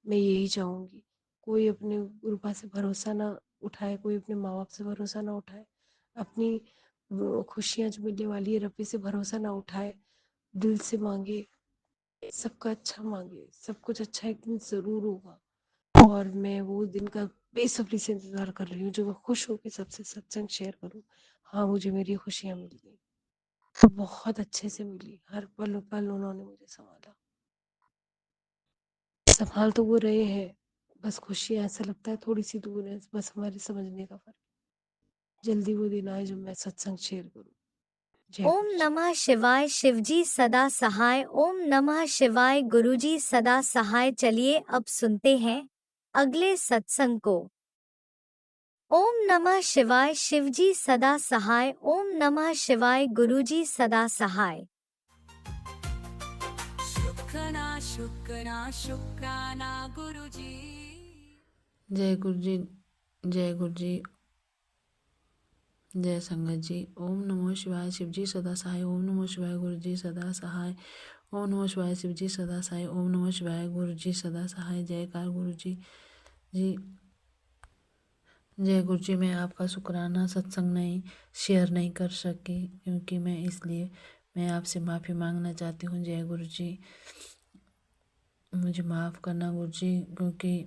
मैं यही चाहूँगी, कोई अपने गुरुपा से भरोसा ना उठाए, कोई अपने माँ बाप से भरोसा ना उठाए, अपनी वो खुशियाँ जो मिलने वाली है रब्बे से भरोसा ना उठाए, दिल से मांगे, सबका अच्छा मांगे, सब कुछ अच्छा एक दिन ज़रूर होगा। और मैं वो दिन का बेसब्री से इंतज़ार कर रही हूँ जो मैं खुश होकर सबसे सत्संग शेयर करूँ। हाँ, मुझे मेरी खुशियाँ मिल गई, बहुत अच्छे से मिली, हर पल पल उन्होंने मुझे सँभाला। सँभाल तो वो रहे हैं, बस खुशियाँ ऐसा लगता है थोड़ी-सी दूर है, बस हमारे समझने का फ़र्क। जल्दी वो दिन आए जब मैं सत्संग शेयर करूँ। जय ओम गुरु जी। नमः शिवाय। शिवजी सदा सहाय। ओम नमः शिवाय। गुरुजी सदा सहाय। चलिए अब सुनते हैं अगले सत्संग को। ओम नमः शिवाय। शिवजी सदा सहाय। ओम नमः शिवाय। गुरुजी सदा सहाय। शुक्राना शुक्राना शुक्राना गुरुजी। जय गुरु जी। जय गुरु जी। जय संगत जी। ओम नमो शिवाय। शिवजी सदा सहाय। ओम नमो शिवाय। गुरु जी सदा सहाय। ओम नमो शिवाय। शिवजी सदा सहाय। ओम नमो शिवाय। गुरु जी सदा सहाय। जयकार गुरु जी। जी जय गुरु जी। मैं आपका शुक्राना सत्संग नहीं शेयर नहीं कर सकी, क्योंकि मैं आपसे माफ़ी मांगना चाहती हूँ। जय गुरु जी, मुझे माफ़ करना गुरु जी, क्योंकि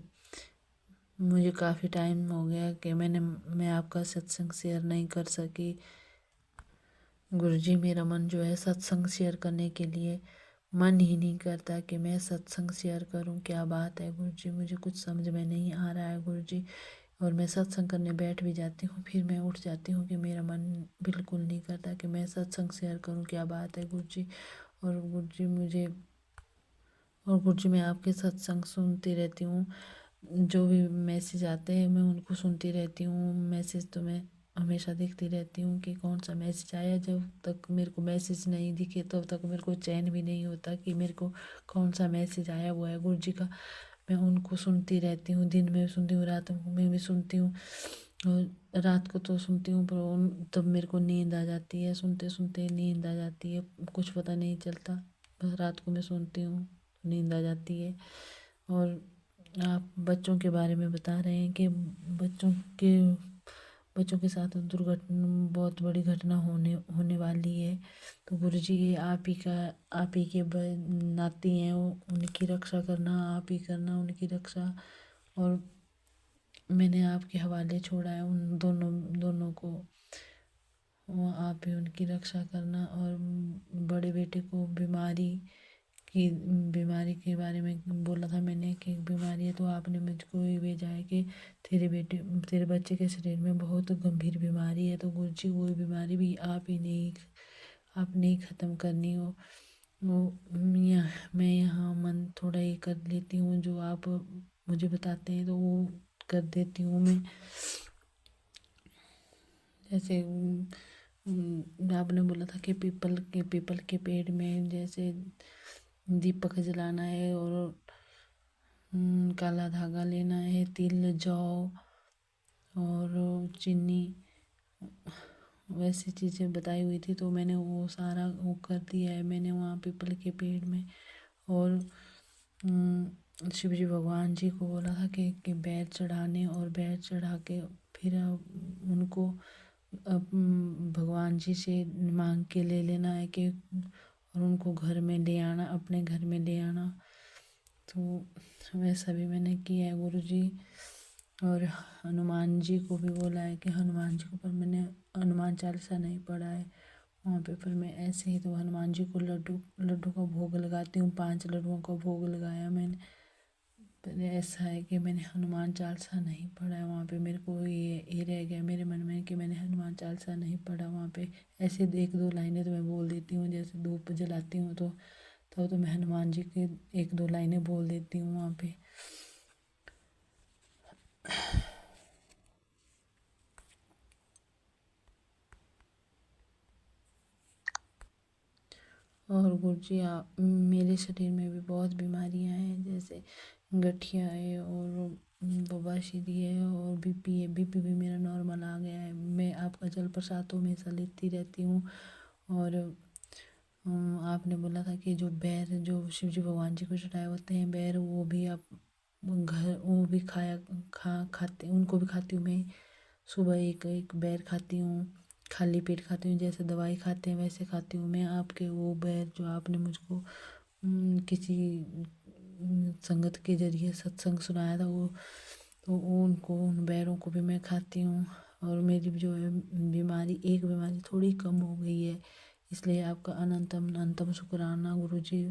मुझे काफ़ी टाइम हो गया कि मैं आपका सत्संग शेयर नहीं कर सकी। गुरुजी, मेरा मन जो है सत्संग शेयर करने के लिए मन ही नहीं करता कि मैं सत्संग शेयर करूं। क्या बात है गुरुजी, मुझे कुछ समझ में नहीं आ रहा है गुरुजी। और मैं सत्संग करने बैठ भी जाती हूँ, फिर मैं उठ जाती हूँ कि मेरा मन बिल्कुल नहीं करता कि मैं सत्संग शेयर करूं। क्या बात है गुरुजी। और गुरुजी मैं आपके सत्संग सुनती रहती हूँ, जो भी मैसेज आते हैं मैं उनको सुनती रहती हूँ। मैसेज तो मैं हमेशा देखती रहती हूँ कि कौन सा मैसेज आया। जब तक मेरे को मैसेज नहीं दिखे तब तक मेरे को चैन भी नहीं होता कि मेरे को कौन सा मैसेज आया हुआ है गुरु जी का। मैं उनको सुनती रहती हूँ, दिन में सुनती हूँ, रात में भी सुनती हूँ। और रात को तो सुनती हूँ पर तब मेरे को नींद आ जाती है, सुनते सुनते नींद आ जाती है, कुछ पता नहीं चलता। बस रात को मैं सुनती हूँ, नींद आ जाती है। और आप बच्चों के बारे में बता रहे हैं कि बच्चों के साथ दुर्घटना, बहुत बड़ी घटना होने वाली है। तो गुरुजी, ये आप ही के नाती हैं, उनकी रक्षा करना, आप ही करना उनकी रक्षा। और मैंने आपके हवाले छोड़ा है उन दोनों को, वो आप ही उनकी रक्षा करना। और बड़े बेटे को बीमारी के बारे में बोला था मैंने कि बीमारी है, तो आपने मुझको ही भेजा है कि तेरे बच्चे के शरीर में बहुत गंभीर बीमारी है। तो गुरुजी, वो बीमारी भी आपने ही ख़त्म करनी हो। मैं यहाँ मन थोड़ा ये कर लेती हूँ, जो आप मुझे बताते हैं तो वो कर देती हूँ मैं। जैसे आपने बोला था कि पीपल के पेड़ में जैसे दीपक जलाना है और काला धागा लेना है, तिल, जौ और चीनी, वैसी चीज़ें बताई हुई थी। तो मैंने वो सारा वो कर दिया है मैंने वहाँ पीपल के पेड़ में। और शिव जी भगवान जी को बोला था कि बैर चढ़ाने, और बैर चढ़ा के फिर उनको भगवान जी से मांग के ले लेना है कि, और उनको घर में ले आना, अपने घर में ले आना। तो वैसा भी मैंने किया है गुरु जी। और हनुमान जी को भी बोला है कि हनुमान जी को, पर मैंने हनुमान चालीसा नहीं पढ़ा है वहाँ पे, पर मैं ऐसे ही तो हनुमान जी को लड्डू लड्डू का भोग लगाती हूँ। 5 लड्डुओं का भोग लगाया मैंने। पर ऐसा है कि मैंने हनुमान चालीसा नहीं पढ़ा है वहाँ पे। मेरे को ये रह गया मेरे मन में कि मैंने हनुमान चालीसा नहीं पढ़ा वहाँ पे। ऐसे 1-2 लाइनें तो मैं बोल देती हूँ, जैसे धूप जलाती हूँ तो मैं हनुमान जी की 1-2 लाइनें बोल देती हूँ वहाँ पे। और गुरुजी आप, मेरे शरीर में भी बहुत बीमारियां हैं, जैसे गठिया है और बवासीर है और बीपी है। बीपी भी मेरा नॉर्मल आ गया है। मैं आपका जल प्रसाद तो हमेशा लेती रहती हूँ। और आपने बोला था कि जो बैर जो शिव जी भगवान जी को चढ़ाए होते हैं बैर, वो भी आप घर वो भी खाते, उनको भी खाती हूँ मैं। सुबह एक एक बैर खाती हूँ, खाली पेट खाती हूँ, जैसे दवाई खाते हैं वैसे खाती हूँ मैं। आपके वो बैर जो आपने मुझको किसी संगत के जरिए सत्संग सुनाया था, वो तो उन बैरों को भी मैं खाती हूँ। और मेरी जो है बीमारी, एक बीमारी थोड़ी कम हो गई है। इसलिए आपका अनंतम अनंतम शुक्राना गुरुजी।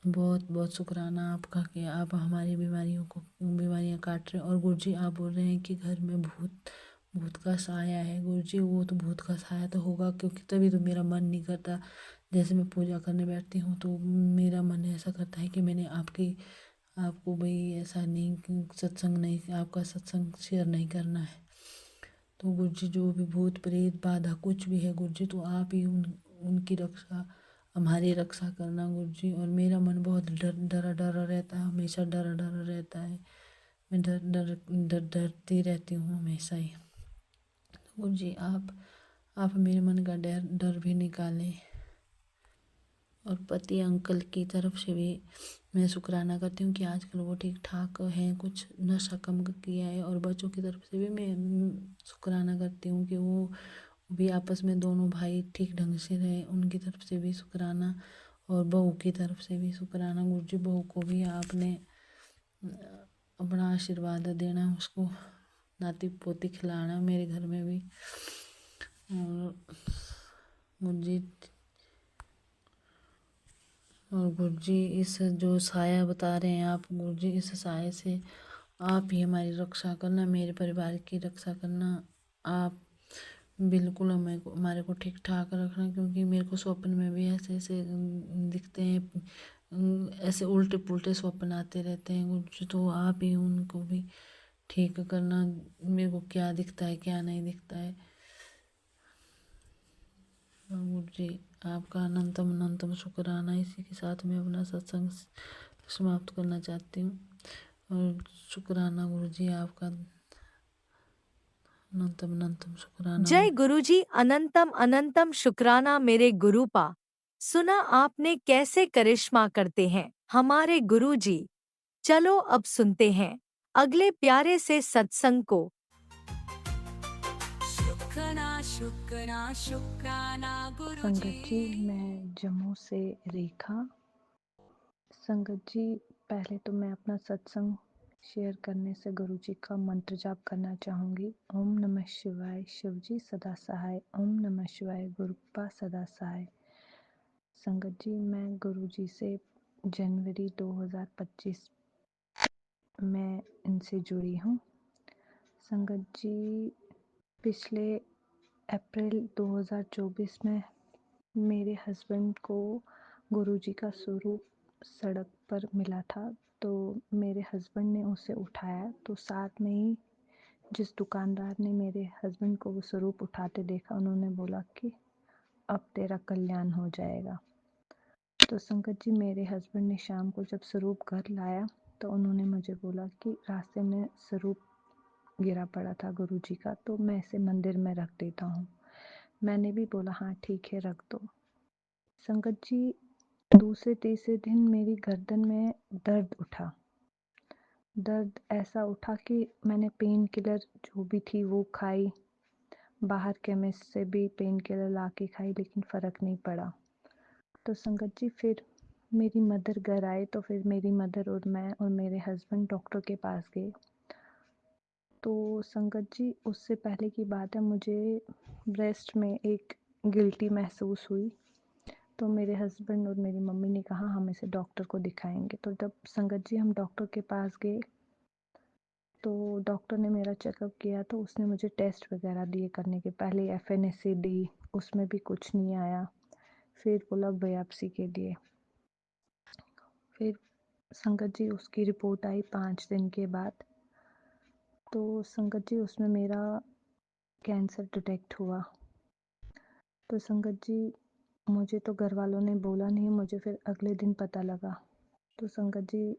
बहुत बहुत शुक्राना आपका कि आप हमारी बीमारियां काट रहे हैं। और गुरुजी आप बोल रहे हैं कि घर में भूत भूत का साया है। गुरुजी वो तो भूत का साया तो होगा, क्योंकि तभी तो मेरा मन नहीं करता। जैसे मैं पूजा करने बैठती हूँ तो मेरा मन ऐसा करता है कि मैंने आपको भाई ऐसा नहीं, सत्संग नहीं, आपका सत्संग शेयर नहीं करना है। तो गुरुजी जो भी भूत प्रेत बाधा कुछ भी है गुरुजी, तो आप ही उनकी रक्षा, हमारी रक्षा करना गुरुजी। और मेरा मन बहुत डरा डरा रहता है, हमेशा डरा डरा रहता है। मैं डरती रहती हूँ हमेशा ही। तो गुरुजी आप मेरे मन का डर भी निकालें। और पति अंकल की तरफ से भी मैं शुक्राना करती हूँ कि आजकल वो ठीक ठाक हैं, कुछ नशा कम किया है। और बच्चों की तरफ से भी मैं शुक्राना करती हूँ कि वो भी आपस में दोनों भाई ठीक ढंग से रहे, उनकी तरफ से भी शुक्राना। और बहू की तरफ से भी शुक्राना गुरुजी। बहू को भी आपने अपना आशीर्वाद देना, उसको नाती पोती खिलाना मेरे घर में भी। और गुरुजी, और गुरुजी इस जो साया बता रहे हैं आप गुरुजी, इस साये से आप ही हमारी रक्षा करना, मेरे परिवार की रक्षा करना। आप बिल्कुल हमारे को ठीक ठाक रखना, क्योंकि मेरे को स्वप्न में भी ऐसे ऐसे दिखते हैं, ऐसे उल्टे पुल्टे स्वप्न आते रहते हैं गुरुजी। तो आप ही उनको भी ठीक करना, मेरे को क्या दिखता है क्या नहीं दिखता है। गुरुजी आपका अनंतम अनंतम शुक्राना। इसी के साथ मैं अपना सत्संग समाप्त करना चाहती हूँ। और शुक्राना गुरुजी आपका, अनंतम अनंतम शुक्राना जय गुरुजी। अनंतम अनंतम शुक्राना मेरे गुरुपा। सुना आपने कैसे करिश्मा करते हैं हमारे गुरुजी। चलो अब सुनते हैं अगले प्यारे से सत्संग को। शुक्राना शुक्राना शुक्राना गुरुजी। संगत जी, मैं जम्मू से रेखा। संगत जी, पहले तो मैं अपना सत्संग शेयर करने से गुरु जी का मंत्र जाप करना चाहूँगी। ओम नमः शिवाय, शिव जी सदा सहाय। ओम नमः शिवाय, गुरुपा सदा सहाय। संगत जी, मैं गुरु जी से जनवरी 2025 में इनसे जुड़ी हूँ। संगत जी, पिछले अप्रैल 2024 में मेरे हस्बैंड को गुरुजी का स्वरूप सड़क पर मिला था। तो मेरे हस्बैंड ने उसे उठाया, तो साथ में ही जिस दुकानदार ने मेरे हस्बैंड को वो स्वरूप उठाते देखा, उन्होंने बोला कि अब तेरा कल्याण हो जाएगा। तो संगत जी, मेरे हस्बैंड ने शाम को जब स्वरूप घर लाया तो उन्होंने मुझे बोला कि रास्ते में स्वरूप गिरा पड़ा था गुरुजी का, तो मैं इसे मंदिर में रख देता हूँ। मैंने भी बोला हाँ ठीक है रख दो। संगत जी, दूसरे तीसरे दिन मेरी गर्दन में दर्द उठा। दर्द ऐसा उठा कि मैंने पेन किलर जो भी थी वो खाई, बाहर केमिस्ट से भी पेन किलर ला के खाई, लेकिन फ़र्क नहीं पड़ा। तो संगत जी फिर मेरी मदर घर आए, तो फिर मेरी मदर और मैं और मेरे हस्बैंड डॉक्टर के पास गए। तो संगत जी उससे पहले की बात है, मुझे ब्रेस्ट में एक गिल्टी महसूस हुई। तो मेरे हस्बैंड और मेरी मम्मी ने कहा हम इसे डॉक्टर को दिखाएंगे। तो जब संगत जी हम डॉक्टर के पास गए, तो डॉक्टर ने मेरा चेकअप किया, तो उसने मुझे टेस्ट वगैरह दिए करने के। पहले एफएनएसए दी, उसमें भी कुछ नहीं आया। फिर बोला बायोप्सी के लिए। फिर संगत जी उसकी रिपोर्ट आई 5 दिन के बाद। तो संगत जी उसमें मेरा कैंसर डिटेक्ट हुआ। तो संगत जी मुझे तो घर वालों ने बोला नहीं, मुझे फिर अगले दिन पता लगा। तो संगत जी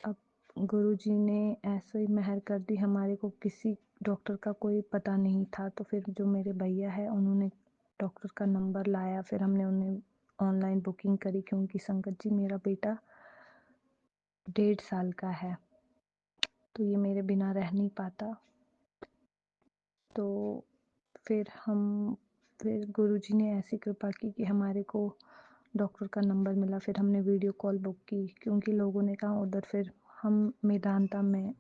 अब गुरुजी ने ऐसे ही मेहर कर दी, हमारे को किसी डॉक्टर का कोई पता नहीं था। तो फिर जो मेरे भैया है उन्होंने डॉक्टर का नंबर लाया, फिर हमने उन्हें ऑनलाइन बुकिंग करी, क्योंकि संगत जी मेरा बेटा 1.5 साल का है, तो ये मेरे बिना रह नहीं पाता। तो फिर गुरुजी ने ऐसी कृपा की कि हमारे को डॉक्टर का नंबर मिला। फिर हमने वीडियो कॉल बुक की, क्योंकि लोगों ने कहा उधर। फिर हम मेदांता में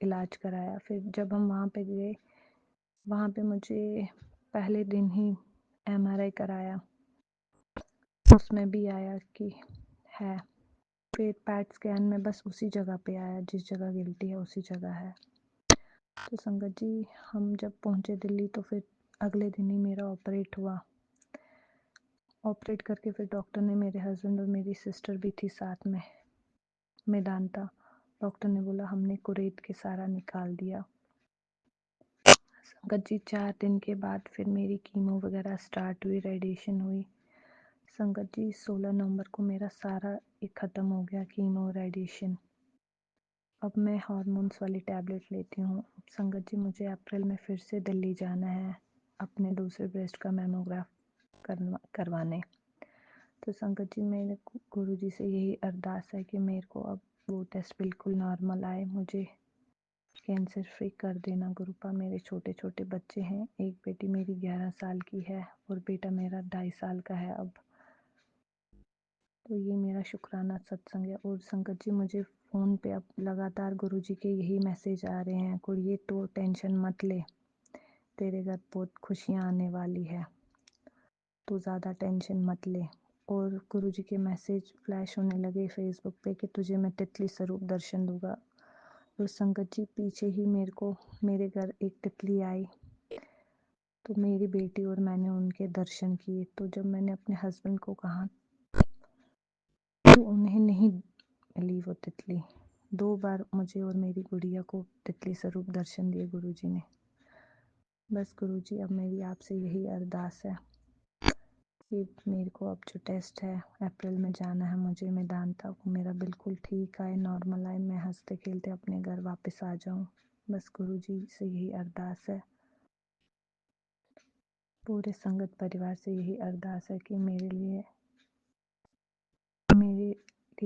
इलाज कराया। फिर जब हम वहाँ पे गए, वहाँ पे मुझे पहले दिन ही एमआरआई कराया, उसमें भी आया कि है। फिर पैट स्कैन में बस उसी जगह पे आया, जिस जगह गिल्टी है उसी जगह है। तो संगत जी हम जब पहुँचे दिल्ली, तो फिर अगले दिन ही मेरा ऑपरेट हुआ। ऑपरेट करके फिर डॉक्टर ने, मेरे हस्बैंड और मेरी सिस्टर भी थी साथ में, मेदांता। डॉक्टर ने बोला हमने कुरेद के सारा निकाल दिया। संगत जी 4 दिन के बाद फिर मेरी कीमो वगैरह स्टार्ट हुई, रेडिएशन हुई। संगत जी 16 नवंबर को मेरा सारा ये ख़त्म हो गया, कीमो रेडिएशन। अब मैं हार्मोन्स वाली टैबलेट लेती हूँ। संगत जी मुझे अप्रैल में फिर से दिल्ली जाना है अपने दूसरे ब्रेस्ट का मेमोग्राफ करवाने। तो संगत जी मेरे गुरुजी से यही अरदास है कि मेरे को अब वो टेस्ट बिल्कुल नॉर्मल आए, मुझे कैंसर फ्री कर देना गुरुपा। मेरे छोटे छोटे बच्चे हैं, एक बेटी मेरी 11 साल की है और बेटा मेरा 2.5 साल का है अब। तो ये मेरा शुक्राना सत्संग है। और संगत जी मुझे फ़ोन पे अब लगातार गुरुजी के यही मैसेज आ रहे हैं, कुड़िए तो टेंशन मत ले, तेरे घर बहुत खुशियाँ आने वाली है, तो ज़्यादा टेंशन मत ले। और गुरुजी के मैसेज फ्लैश होने लगे फेसबुक पे कि तुझे मैं तितली स्वरूप दर्शन दूंगा। और संगत जी पीछे ही मेरे घर एक तितली आई, तो मेरी बेटी और मैंने उनके दर्शन किए। तो जब मैंने अपने हस्बैंड को कहा, तो उन्हें नहीं मिली वो तितली। 2 बार मुझे और मेरी गुड़िया को तितली स्वरूप दर्शन दिए गुरुजी ने। बस गुरुजी अब मेरी आपसे यही अरदास है कि मेरे को अब जो टेस्ट है अप्रैल में जाना है मुझे मेदांता को, मेरा बिल्कुल ठीक आए, नॉर्मल आए, मैं हंसते खेलते अपने घर वापस आ जाऊं। बस गुरुजी से यही अरदास है, पूरे संगत परिवार से यही अरदास है कि मेरे लिए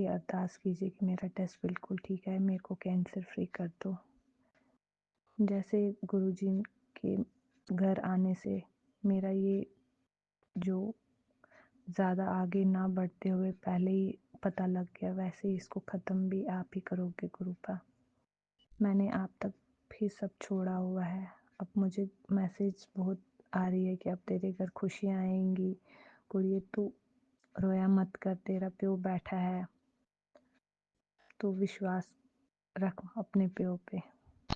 अरदास कीजिए कि मेरा टेस्ट बिल्कुल ठीक है, मेरे को कैंसर फ्री कर दो। जैसे गुरुजी के घर आने से मेरा ये जो ज़्यादा आगे ना बढ़ते हुए पहले ही पता लग गया, वैसे ही इसको ख़त्म भी आप ही करोगे गुरुपा। मैंने आप तक भी सब छोड़ा हुआ है, अब मुझे मैसेज बहुत आ रही है कि अब तेरे घर खुशियाँ आएंगी, कुड़िए तू रोया मत कर, तेरा प्यो बैठा है, तो विश्वास रख अपने प्यो पे।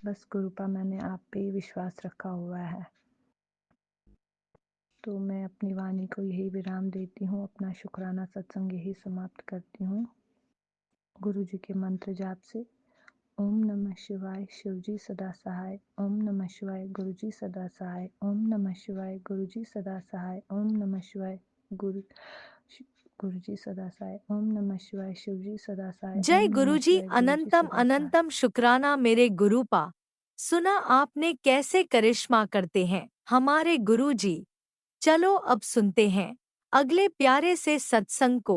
बस गुरुपा मैंने आप पे ही विश्वास रखा हुआ है। तो मैं अपनी वाणी को यही विराम देती हूँ, अपना शुक्राना सत्संग यही समाप्त करती हूँ गुरु जी के मंत्र जाप से। ओम नमः शिवाय, शिवजी सदा सहाय। ओम नमः शिवाय, गुरुजी सदा सहाय। ओम नमः शिवाय, गुरुजी सदा सहाय। ओम नमः शिवाय, गुरुजी सदा सहाय। ओम नमः शिवाय, शिवजी सदा सहाय। जय ओम नमः गुरुजी, शिवाय, गुरुजी अनंतम सदा सहाय। अनंतम शुक्राना मेरे गुरुपा। सुना आपने कैसे करिश्मा करते हैं हमारे गुरुजी। चलो अब सुनते हैं अगले प्यारे से सत्संग को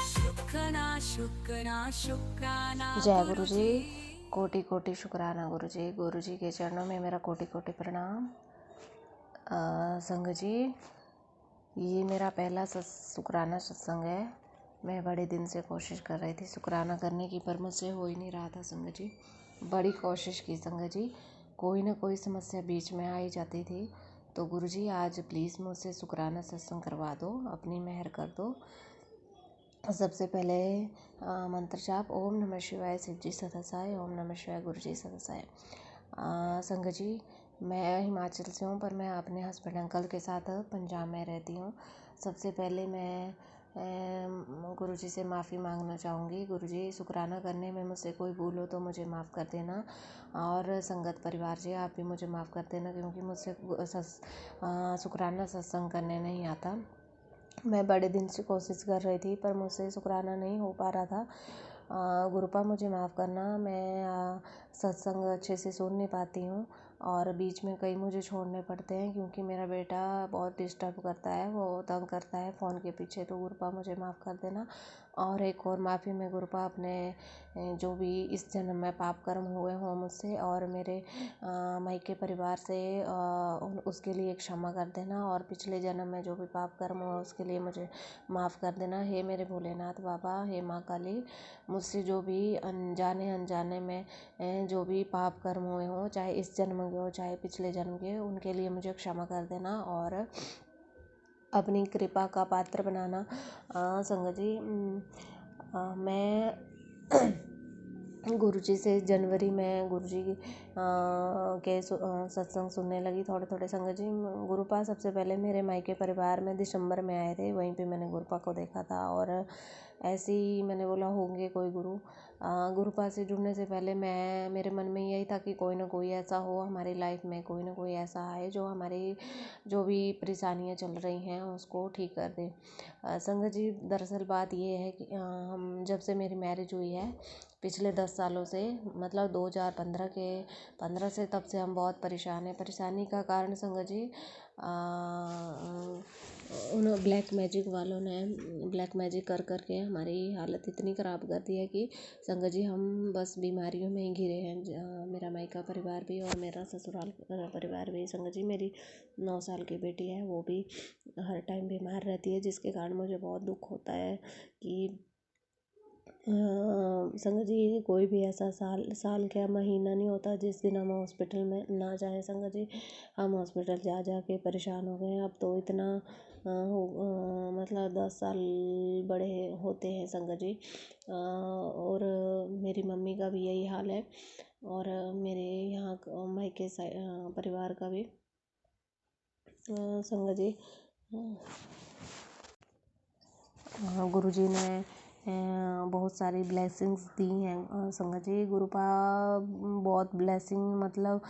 शुक्राना शुक्राना शुक्राना जय गुरु जी। कोटि कोटि शुक्राना गुरु जी। गुरु जी के चरणों में मेरा कोटि कोटि प्रणाम। संग जी, ये मेरा पहला शुक्राना सत्संग है। मैं बड़े दिन से कोशिश कर रही थी शुक्राना करने की, पर मुझसे हो ही नहीं रहा था संग जी। बड़ी कोशिश की संग जी, कोई ना कोई समस्या बीच में आ ही जाती थी। तो गुरु जी आज प्लीज़ मुझसे शुक्राना सत्संग करवा दो, अपनी मेहर कर दो। सबसे पहले मंत्र जाप ओम नमः शिवाय शिव जी सदासाय, ओम नमः शिवाय गुरु जी सदासाय। संग जी, मैं हिमाचल से हूँ, पर मैं अपने हस्बैंड अंकल के साथ पंजाब में रहती हूँ। सबसे पहले मैं गुरु जी से माफ़ी मांगना चाहूँगी। गुरु जी, शुक्राना करने में मुझसे कोई भूल हो तो मुझे माफ़ कर देना, और संगत परिवार जी आप भी मुझे माफ़ कर देना, क्योंकि मुझसे शुक्राना सत्संग करने नहीं आता। मैं बड़े दिन से कोशिश कर रही थी, पर मुझसे शुक्राना नहीं हो पा रहा था। गुरुपा मुझे माफ़ करना, मैं सत्संग अच्छे से सुन नहीं पाती हूँ, और बीच में कई मुझे छोड़ने पड़ते हैं, क्योंकि मेरा बेटा बहुत डिस्टर्ब करता है, वो तंग करता है फ़ोन के पीछे। तो गुरुपा मुझे माफ़ कर देना। और एक और माफ़ी में गुरुपा, अपने जो भी इस जन्म में पाप कर्म हुए हों मुझसे और मेरे मायके परिवार से, उसके लिए क्षमा कर देना, और पिछले जन्म में जो भी पाप कर्म हुआ उसके लिए मुझे माफ़ कर देना। हे मेरे भोलेनाथ बाबा, हे माँ काली, मुझसे जो भी अनजाने अनजाने में जो भी पाप कर्म हुए हों, चाहे इस जन्म के हो चाहे पिछले जन्म के, उनके लिए मुझे क्षमा कर देना और अपनी कृपा का पात्र बनाना। संगत जी, मैं गुरुजी से जनवरी में गुरुजी के सत्संग सुनने लगी थोड़े थोड़े। संगत जी, गुरुपा सबसे पहले मेरे मायके परिवार में दिसंबर में आए थे, वहीं पे मैंने गुरुपा को देखा था, और ऐसे ही मैंने बोला होंगे कोई गुरु। गुरुपा से जुड़ने से पहले मेरे मन में यही था कि कोई ना कोई ऐसा हो हमारी लाइफ में, कोई ना कोई ऐसा आए जो हमारी जो भी परेशानियां चल रही हैं उसको ठीक कर दे। संगत जी, दरअसल बात ये है कि हम जब से मेरी मैरिज हुई है पिछले 10 सालों से, मतलब 2015 से, तब से हम बहुत परेशान हैं। परेशानी का कारण संगत जी, उन ब्लैक मैजिक वालों ने ब्लैक मैजिक कर कर के हमारी हालत इतनी ख़राब कर दी है कि संगत जी हम बस बीमारियों में ही घिरे हैं। मेरा मायका परिवार भी और मेरा ससुराल परिवार भी। संगत जी, मेरी 9 साल की बेटी है, वो भी हर टाइम बीमार रहती है, जिसके कारण मुझे बहुत दुख होता है कि संगत जी, कोई भी ऐसा साल क्या महीना नहीं होता जिस दिन हम हॉस्पिटल में ना जाएं। संगत जी, हम हॉस्पिटल जा जा के परेशान हो गए हैं। अब तो इतना मतलब 10 साल बड़े होते हैं संगत जी। और मेरी मम्मी का भी यही हाल है, और मेरे यहाँ मायके परिवार का भी। संगत जी, गुरुजी ने बहुत सारी ब्लेसिंग्स दी हैं। संगत जी, गुरुपा बहुत ब्लेसिंग, मतलब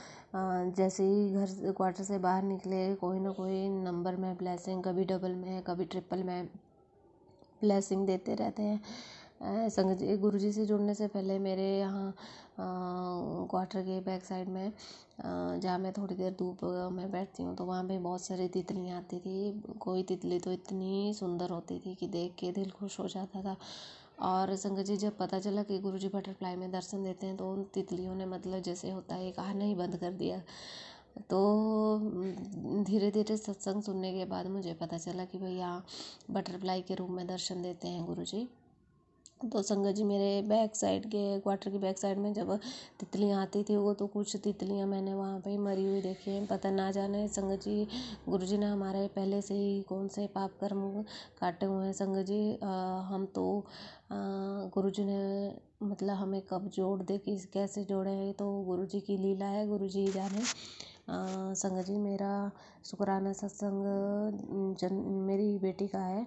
जैसे ही घर से क्वार्टर से बाहर निकले कोई ना कोई नंबर में ब्लेसिंग, कभी डबल में कभी ट्रिपल में ब्लेसिंग देते रहते हैं। संगत जी, गुरुजी से जुड़ने से पहले मेरे यहाँ क्वार्टर के बैक साइड में जहाँ मैं थोड़ी देर धूप में बैठती हूँ, तो वहाँ पे बहुत सारी तितलियाँ आती थी। कोई तितली तो इतनी सुंदर होती थी कि देख के दिल खुश हो जाता था। और संगत जी, जब पता चला कि गुरुजी बटरफ्लाई में दर्शन देते हैं, तो उन तितलियों ने, मतलब जैसे होता है, एक आना ही बंद कर दिया। तो धीरे धीरे सत्संग सुनने के बाद मुझे पता चला कि भैया बटरफ्लाई के रूप में दर्शन देते हैं गुरुजी। तो संगत जी, मेरे बैक साइड के क्वार्टर की बैक साइड में जब तितलियाँ आती थी, वो तो कुछ तितलियाँ मैंने वहाँ पे मरी हुई देखी हैं। पता ना जाने संगत जी, गुरुजी ने हमारे पहले से ही कौन से पाप कर्म काटे हुए हैं। संगत जी, हम तो गुरुजी ने मतलब हमें कब जोड़ दे, कि कैसे जोड़े हैं, तो गुरुजी की लीला है, गुरुजी ही जाने। संगत जी, मेरा शुक्राना सत्संग मेरी बेटी का है।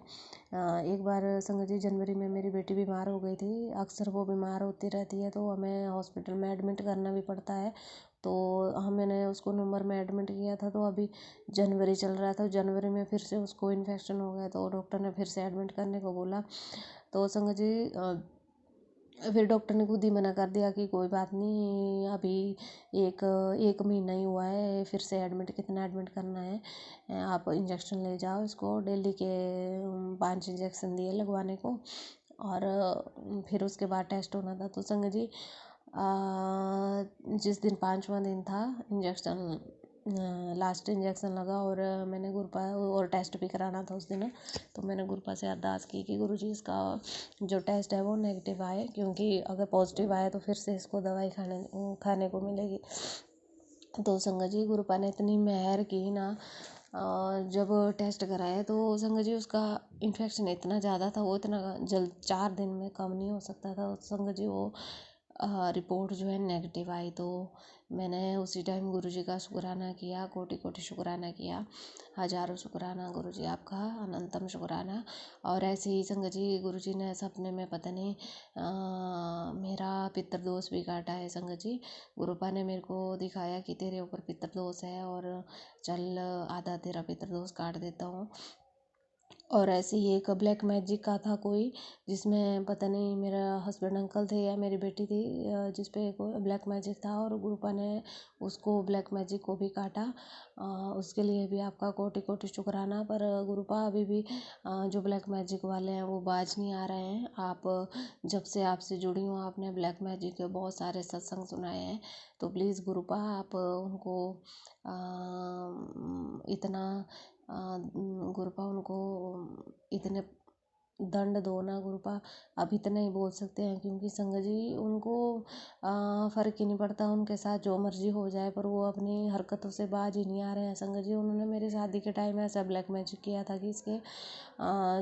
एक बार संगत जी, जनवरी में मेरी बेटी बीमार हो गई थी। अक्सर वो बीमार होती रहती है, तो हमें हॉस्पिटल में एडमिट करना भी पड़ता है। तो मैंने उसको नवंबर में एडमिट किया था, तो अभी जनवरी चल रहा था, जनवरी में फिर से उसको इन्फेक्शन हो गया, तो डॉक्टर ने फिर से एडमिट करने को बोला। तो संगत जी, फिर डॉक्टर ने खुद ही मना कर दिया कि कोई बात नहीं, अभी एक महीना ही हुआ है, फिर से एडमिट, कितना एडमिट करना है, आप इंजेक्शन ले जाओ, इसको डेली के 5 इंजेक्शन दिए लगवाने को। और फिर उसके बाद टेस्ट होना था। तो संग जी जिस दिन 5वां दिन था, इंजेक्शन लास्ट इंजेक्शन लगा और मैंने गुरुपा और टेस्ट भी कराना था उस दिन, तो मैंने गुरुपा से अरदास की कि गुरुजी इसका जो टेस्ट है वो नेगेटिव आए, क्योंकि अगर पॉजिटिव आए तो फिर से इसको दवाई खाने को मिलेगी। तो संगत जी गुरुपा ने इतनी मेहर की ना, जब टेस्ट कराया तो संगत जी उसका इन्फेक्शन इतना ज़्यादा था, वो इतना जल्द 4 दिन में कम नहीं हो सकता था। संगत जी वो रिपोर्ट जो है नेगेटिव आई। तो मैंने उसी टाइम गुरुजी का शुक्राना किया, कोटि कोटि शुक्राना किया, हजारों शुक्राना गुरुजी आपका, अनंतम शुक्राना। और ऐसे ही संगत जी गुरुजी ने सपने में पता नहीं मेरा पितृदोष भी काटा है। संगत जी गुरुपा ने मेरे को दिखाया कि तेरे ऊपर पितृदोष है और चल आधा तेरा पितृदोष काट देता हूँ। और ऐसे ही एक ब्लैक मैजिक का था कोई, जिसमें पता नहीं मेरा हस्बैंड अंकल थे या मेरी बेटी थी, जिस पे कोई ब्लैक मैजिक था और गुरुपा ने उसको ब्लैक मैजिक को भी काटा। उसके लिए भी आपका कोटि कोटि शुक्राना। पर गुरुपा अभी भी जो ब्लैक मैजिक वाले हैं वो बाज नहीं आ रहे हैं। आप जब से आपसे जुड़ी हूँ आपने ब्लैक मैजिक के बहुत सारे सत्संग सुनाए हैं, तो प्लीज़ गुरुपा आप उनको इतना गुरुपा उनको इतने दंड दो ना गुरुपा, अब इतना ही बोल सकते हैं, क्योंकि संगत जी उनको फ़र्क ही नहीं पड़ता, उनके साथ जो मर्जी हो जाए, पर वो अपनी हरकतों से बाज ही नहीं आ रहे हैं। संगत जी उन्होंने मेरी शादी के टाइम ऐसा ब्लैक मैजिक किया था कि इसके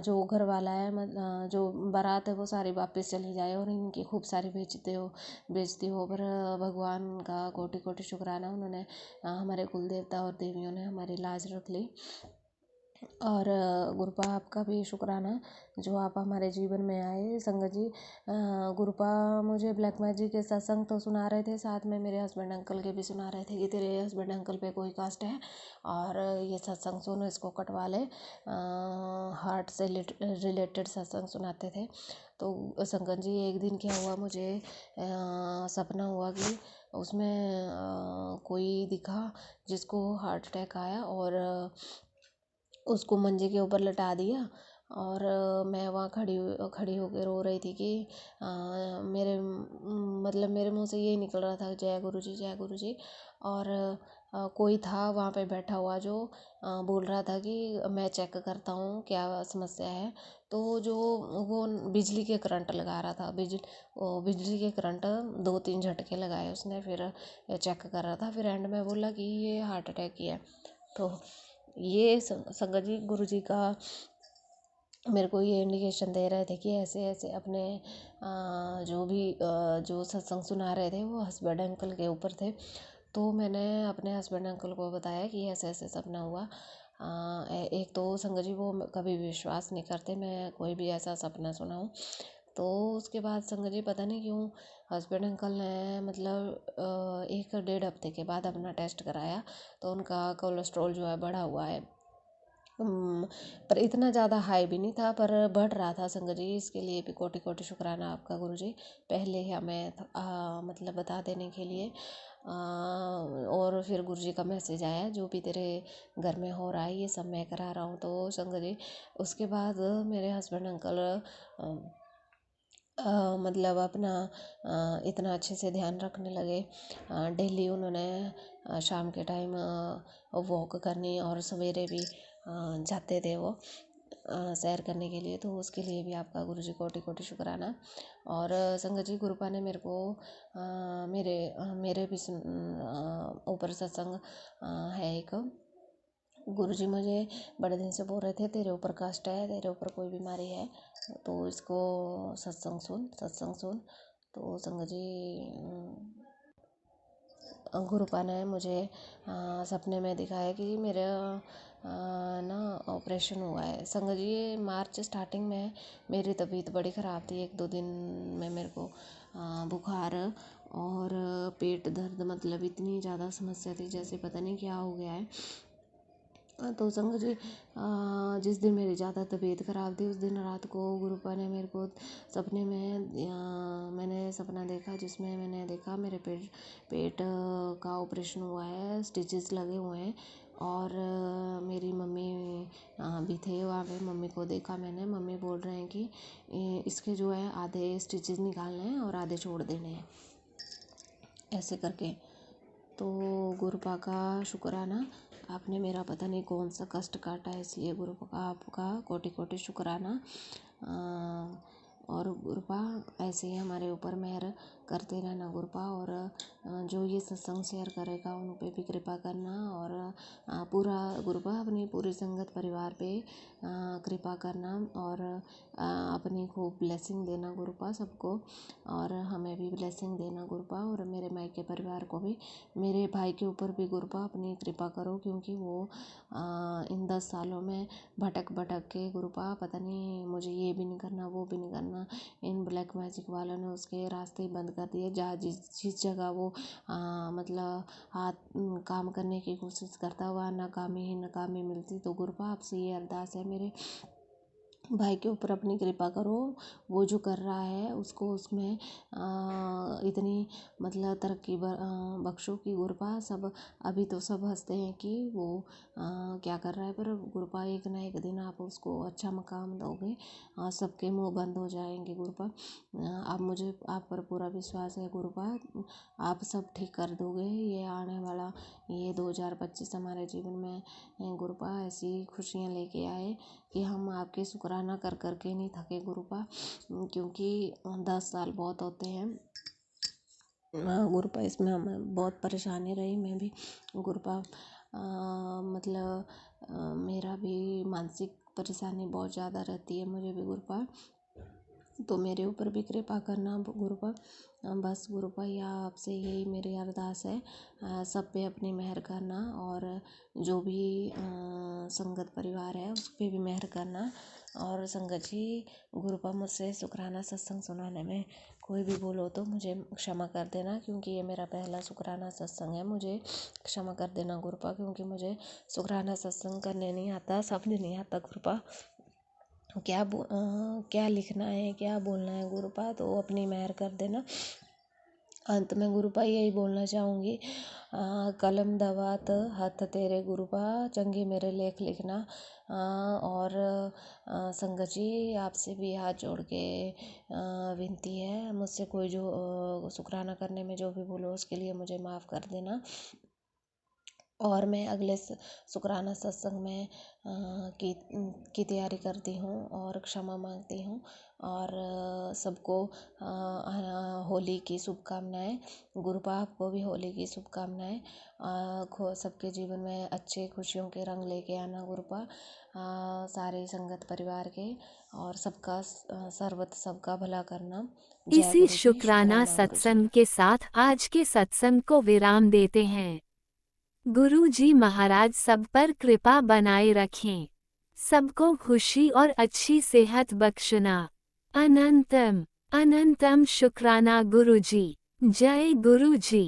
जो घर वाला है, जो बारात है वो सारी वापस चली जाए और इनकी खूब सारी बेचती हो। पर भगवान का कोटि कोटि शुक्राना, उन्होंने हमारे कुल देवता और देवियों ने हमारी लाज रख ली। और गुरुपा आपका भी शुक्राना जो आप हमारे जीवन में आए। संगत जी गुरुपा मुझे ब्लैक मैजिक के सत्संग तो सुना रहे थे, साथ में मेरे हस्बैंड अंकल के भी सुना रहे थे कि तेरे हस्बैंड अंकल पे कोई कास्ट है और ये सत्संग सुनो, इसको कटवा ले। हार्ट से रिलेटेड सत्संग सुनाते थे। तो संगत जी एक दिन क्या हुआ, मुझे सपना हुआ कि उसमें कोई दिखा जिसको हार्ट अटैक आया और उसको मंजे के ऊपर लटा दिया। और मैं वहाँ खड़ी होकर रो रही थी कि मेरे मुंह से यही निकल रहा था, जय गुरु जी जय गुरु जी। और कोई था वहाँ पे बैठा हुआ जो बोल रहा था कि मैं चेक करता हूँ क्या समस्या है। तो वो बिजली के करंट लगा रहा था, बिजली के करंट 2-3 झटके लगाए उसने, फिर चेक कर रहा था, फिर एंड में बोला कि ये हार्ट अटैक ही है। तो ये संगत जी गुरु जी का मेरे को ये इंडिकेशन दे रहे थे कि ऐसे ऐसे अपने जो सत्संग सुना रहे थे वो हस्बैंड अंकल के ऊपर थे। तो मैंने अपने हस्बैंड अंकल को बताया कि ऐसे ऐसे सपना हुआ। एक तो संगत जी वो कभी विश्वास नहीं करते मैं कोई भी ऐसा सपना सुनाऊँ। तो उसके बाद संगत जी पता नहीं क्यों हस्बैंड अंकल ने मतलब 1-1.5 हफ्ते के बाद अपना टेस्ट कराया तो उनका कोलेस्ट्रॉल जो है बढ़ा हुआ है। पर इतना ज़्यादा हाई भी नहीं था, पर बढ़ रहा था संगत जी। इसके लिए भी कोटि कोटि शुक्राना आपका गुरुजी, पहले ही हमें मतलब बता देने के लिए। और फिर गुरुजी का मैसेज आया जो भी तेरे घर में हो रहा है ये सब मैं करा रहा हूँ। तो संगत जी उसके बाद मेरे हस्बैंड अंकल मतलब अपना इतना अच्छे से ध्यान रखने लगे। डेली उन्होंने शाम के टाइम वॉक करनी और सवेरे भी जाते थे वो सैर करने के लिए। तो उसके लिए भी आपका गुरुजी कोटि कोटि शुक्राना। और संगत जी गुरुपा ने मेरे को मेरे भी ऊपर सत्संग है एक। गुरुजी मुझे बड़े दिन से बोल रहे थे तेरे ऊपर कष्ट है, तेरे ऊपर कोई बीमारी है तो इसको सत्संग सुन। तो संगत जी गुरुपा ने मुझे सपने में दिखाया कि मेरा ना ऑपरेशन हुआ है। संगत जी ये मार्च स्टार्टिंग में मेरी तबीयत बड़ी ख़राब थी। 1-2 दिन में मेरे को बुखार और पेट दर्द, मतलब इतनी ज़्यादा समस्या थी जैसे पता नहीं क्या हो गया है। तो संगत जी, जिस दिन मेरी ज़्यादा तबीयत ख़राब थी उस दिन रात को गुरुपा ने मेरे को सपने में मैंने सपना देखा, जिसमें मैंने देखा मेरे पेट का ऑपरेशन हुआ है, स्टिचेस लगे हुए हैं। और मेरी मम्मी भी थे वहाँ पे। मम्मी को देखा मैंने, मम्मी बोल रहे हैं कि इसके जो है आधे स्टिचेस निकालने हैं और आधे छोड़ देने हैं, ऐसे करके। तो गुरुपा का शुक्राना, आपने मेरा पता नहीं कौन सा कष्ट काटा है, इसलिए गुरुपा का आपका कोटि कोटि शुक्राना। और गुरुपा ऐसे ही हमारे ऊपर मेहर करते रहना गुरुपा। और जो ये सत्संग शेयर करेगा उन पे भी कृपा करना। और पूरा गुरुपा अपनी पूरी संगत परिवार पे कृपा करना। और अपनी खूब ब्लेसिंग देना गुरुपा सबको, और हमें भी ब्लेसिंग देना गुरुपा। और मेरे मायके परिवार को भी, मेरे भाई के ऊपर भी गुरुपा अपनी कृपा करो, क्योंकि वो इन 10 सालों में भटक के गुरुपा, पता नहीं मुझे ये भी नहीं करना वो भी नहीं करना, इन ब्लैक मैजिक वालों ने उसके रास्ते ही बंद कर दिए। जहाँ जिस जगह वो मतलब हाथ काम करने की कोशिश करता हुआ नाकामी ही नाकामी मिलती। तो गुरुपा आपसे ये अरदास है, मेरे भाई के ऊपर अपनी कृपा करो। वो जो कर रहा है उसको उसमें इतनी मतलब तरक्की बख्शो कि गुरुपा सब, अभी तो सब हंसते हैं कि वो क्या कर रहा है, पर गुरुपा एक ना एक दिन आप उसको अच्छा मकाम दोगे, सबके मुंह बंद हो जाएंगे गुरुपा। आप पर पूरा विश्वास है गुरुपा, आप सब ठीक कर दोगे। ये आने वाला ये 2025 हमारे जीवन में गुरुपा ऐसी खुशियाँ लेके आए कि हम आपके शुक्राना कर के नहीं थके गुरुपा, क्योंकि 10 साल बहुत होते हैं गुरुपा। इसमें हमें बहुत परेशानी रही, मैं भी गुरुपा मतलब मेरा भी मानसिक परेशानी बहुत ज़्यादा रहती है मुझे भी गुरुपा। तो मेरे ऊपर भी कृपा करना गुरुपा। बस गुरुपा, या आपसे यही मेरी अरदास है, सब पे अपनी मेहर करना। और जो भी संगत परिवार है उस पे भी मेहर करना। और संगत जी, गुरुपा मुझसे शुक्राना सत्संग सुनाने में कोई भी भूल हो तो मुझे क्षमा कर देना, क्योंकि ये मेरा पहला शुक्राना सत्संग है। मुझे क्षमा कर देना गुरुपा, क्योंकि मुझे शुक्राना सत्संग करने नहीं आता, शब्द नहीं आता गुरुपा। क्या लिखना है, क्या बोलना है गुरुपा, तो अपनी मेहर कर देना। अंत में गुरुपा यही बोलना चाहूँगी, कलम दवात हाथ तेरे गुरुपा, चंगी मेरे लेख लिखना। और संगत जी, आपसे भी हाथ जोड़ के विनती है, मुझसे कोई जो शुक्राना करने में जो भी भूल हो उसके लिए मुझे माफ़ कर देना। और मैं अगले शुक्राना सत्संग में की तैयारी करती हूँ और क्षमा मांगती हूँ। और सबको होली की शुभकामनाएं गुरुपा, आपको भी होली की शुभकामनाएं। सबके जीवन में अच्छे खुशियों के रंग लेके आना गुरुपा, सारे संगत परिवार के, और सबका सर्वत सबका भला करना। जय इसी गुरु जी, शुक्राना शुक्राना गुरु जी। सत्संग के साथ आज के सत्संग को विराम देते हैं। गुरु जी महाराज सब पर कृपा बनाए रखें, सबको खुशी और अच्छी सेहत बख्शना। अनंतम अनंतम शुक्राना गुरु जी। जय गुरु जी।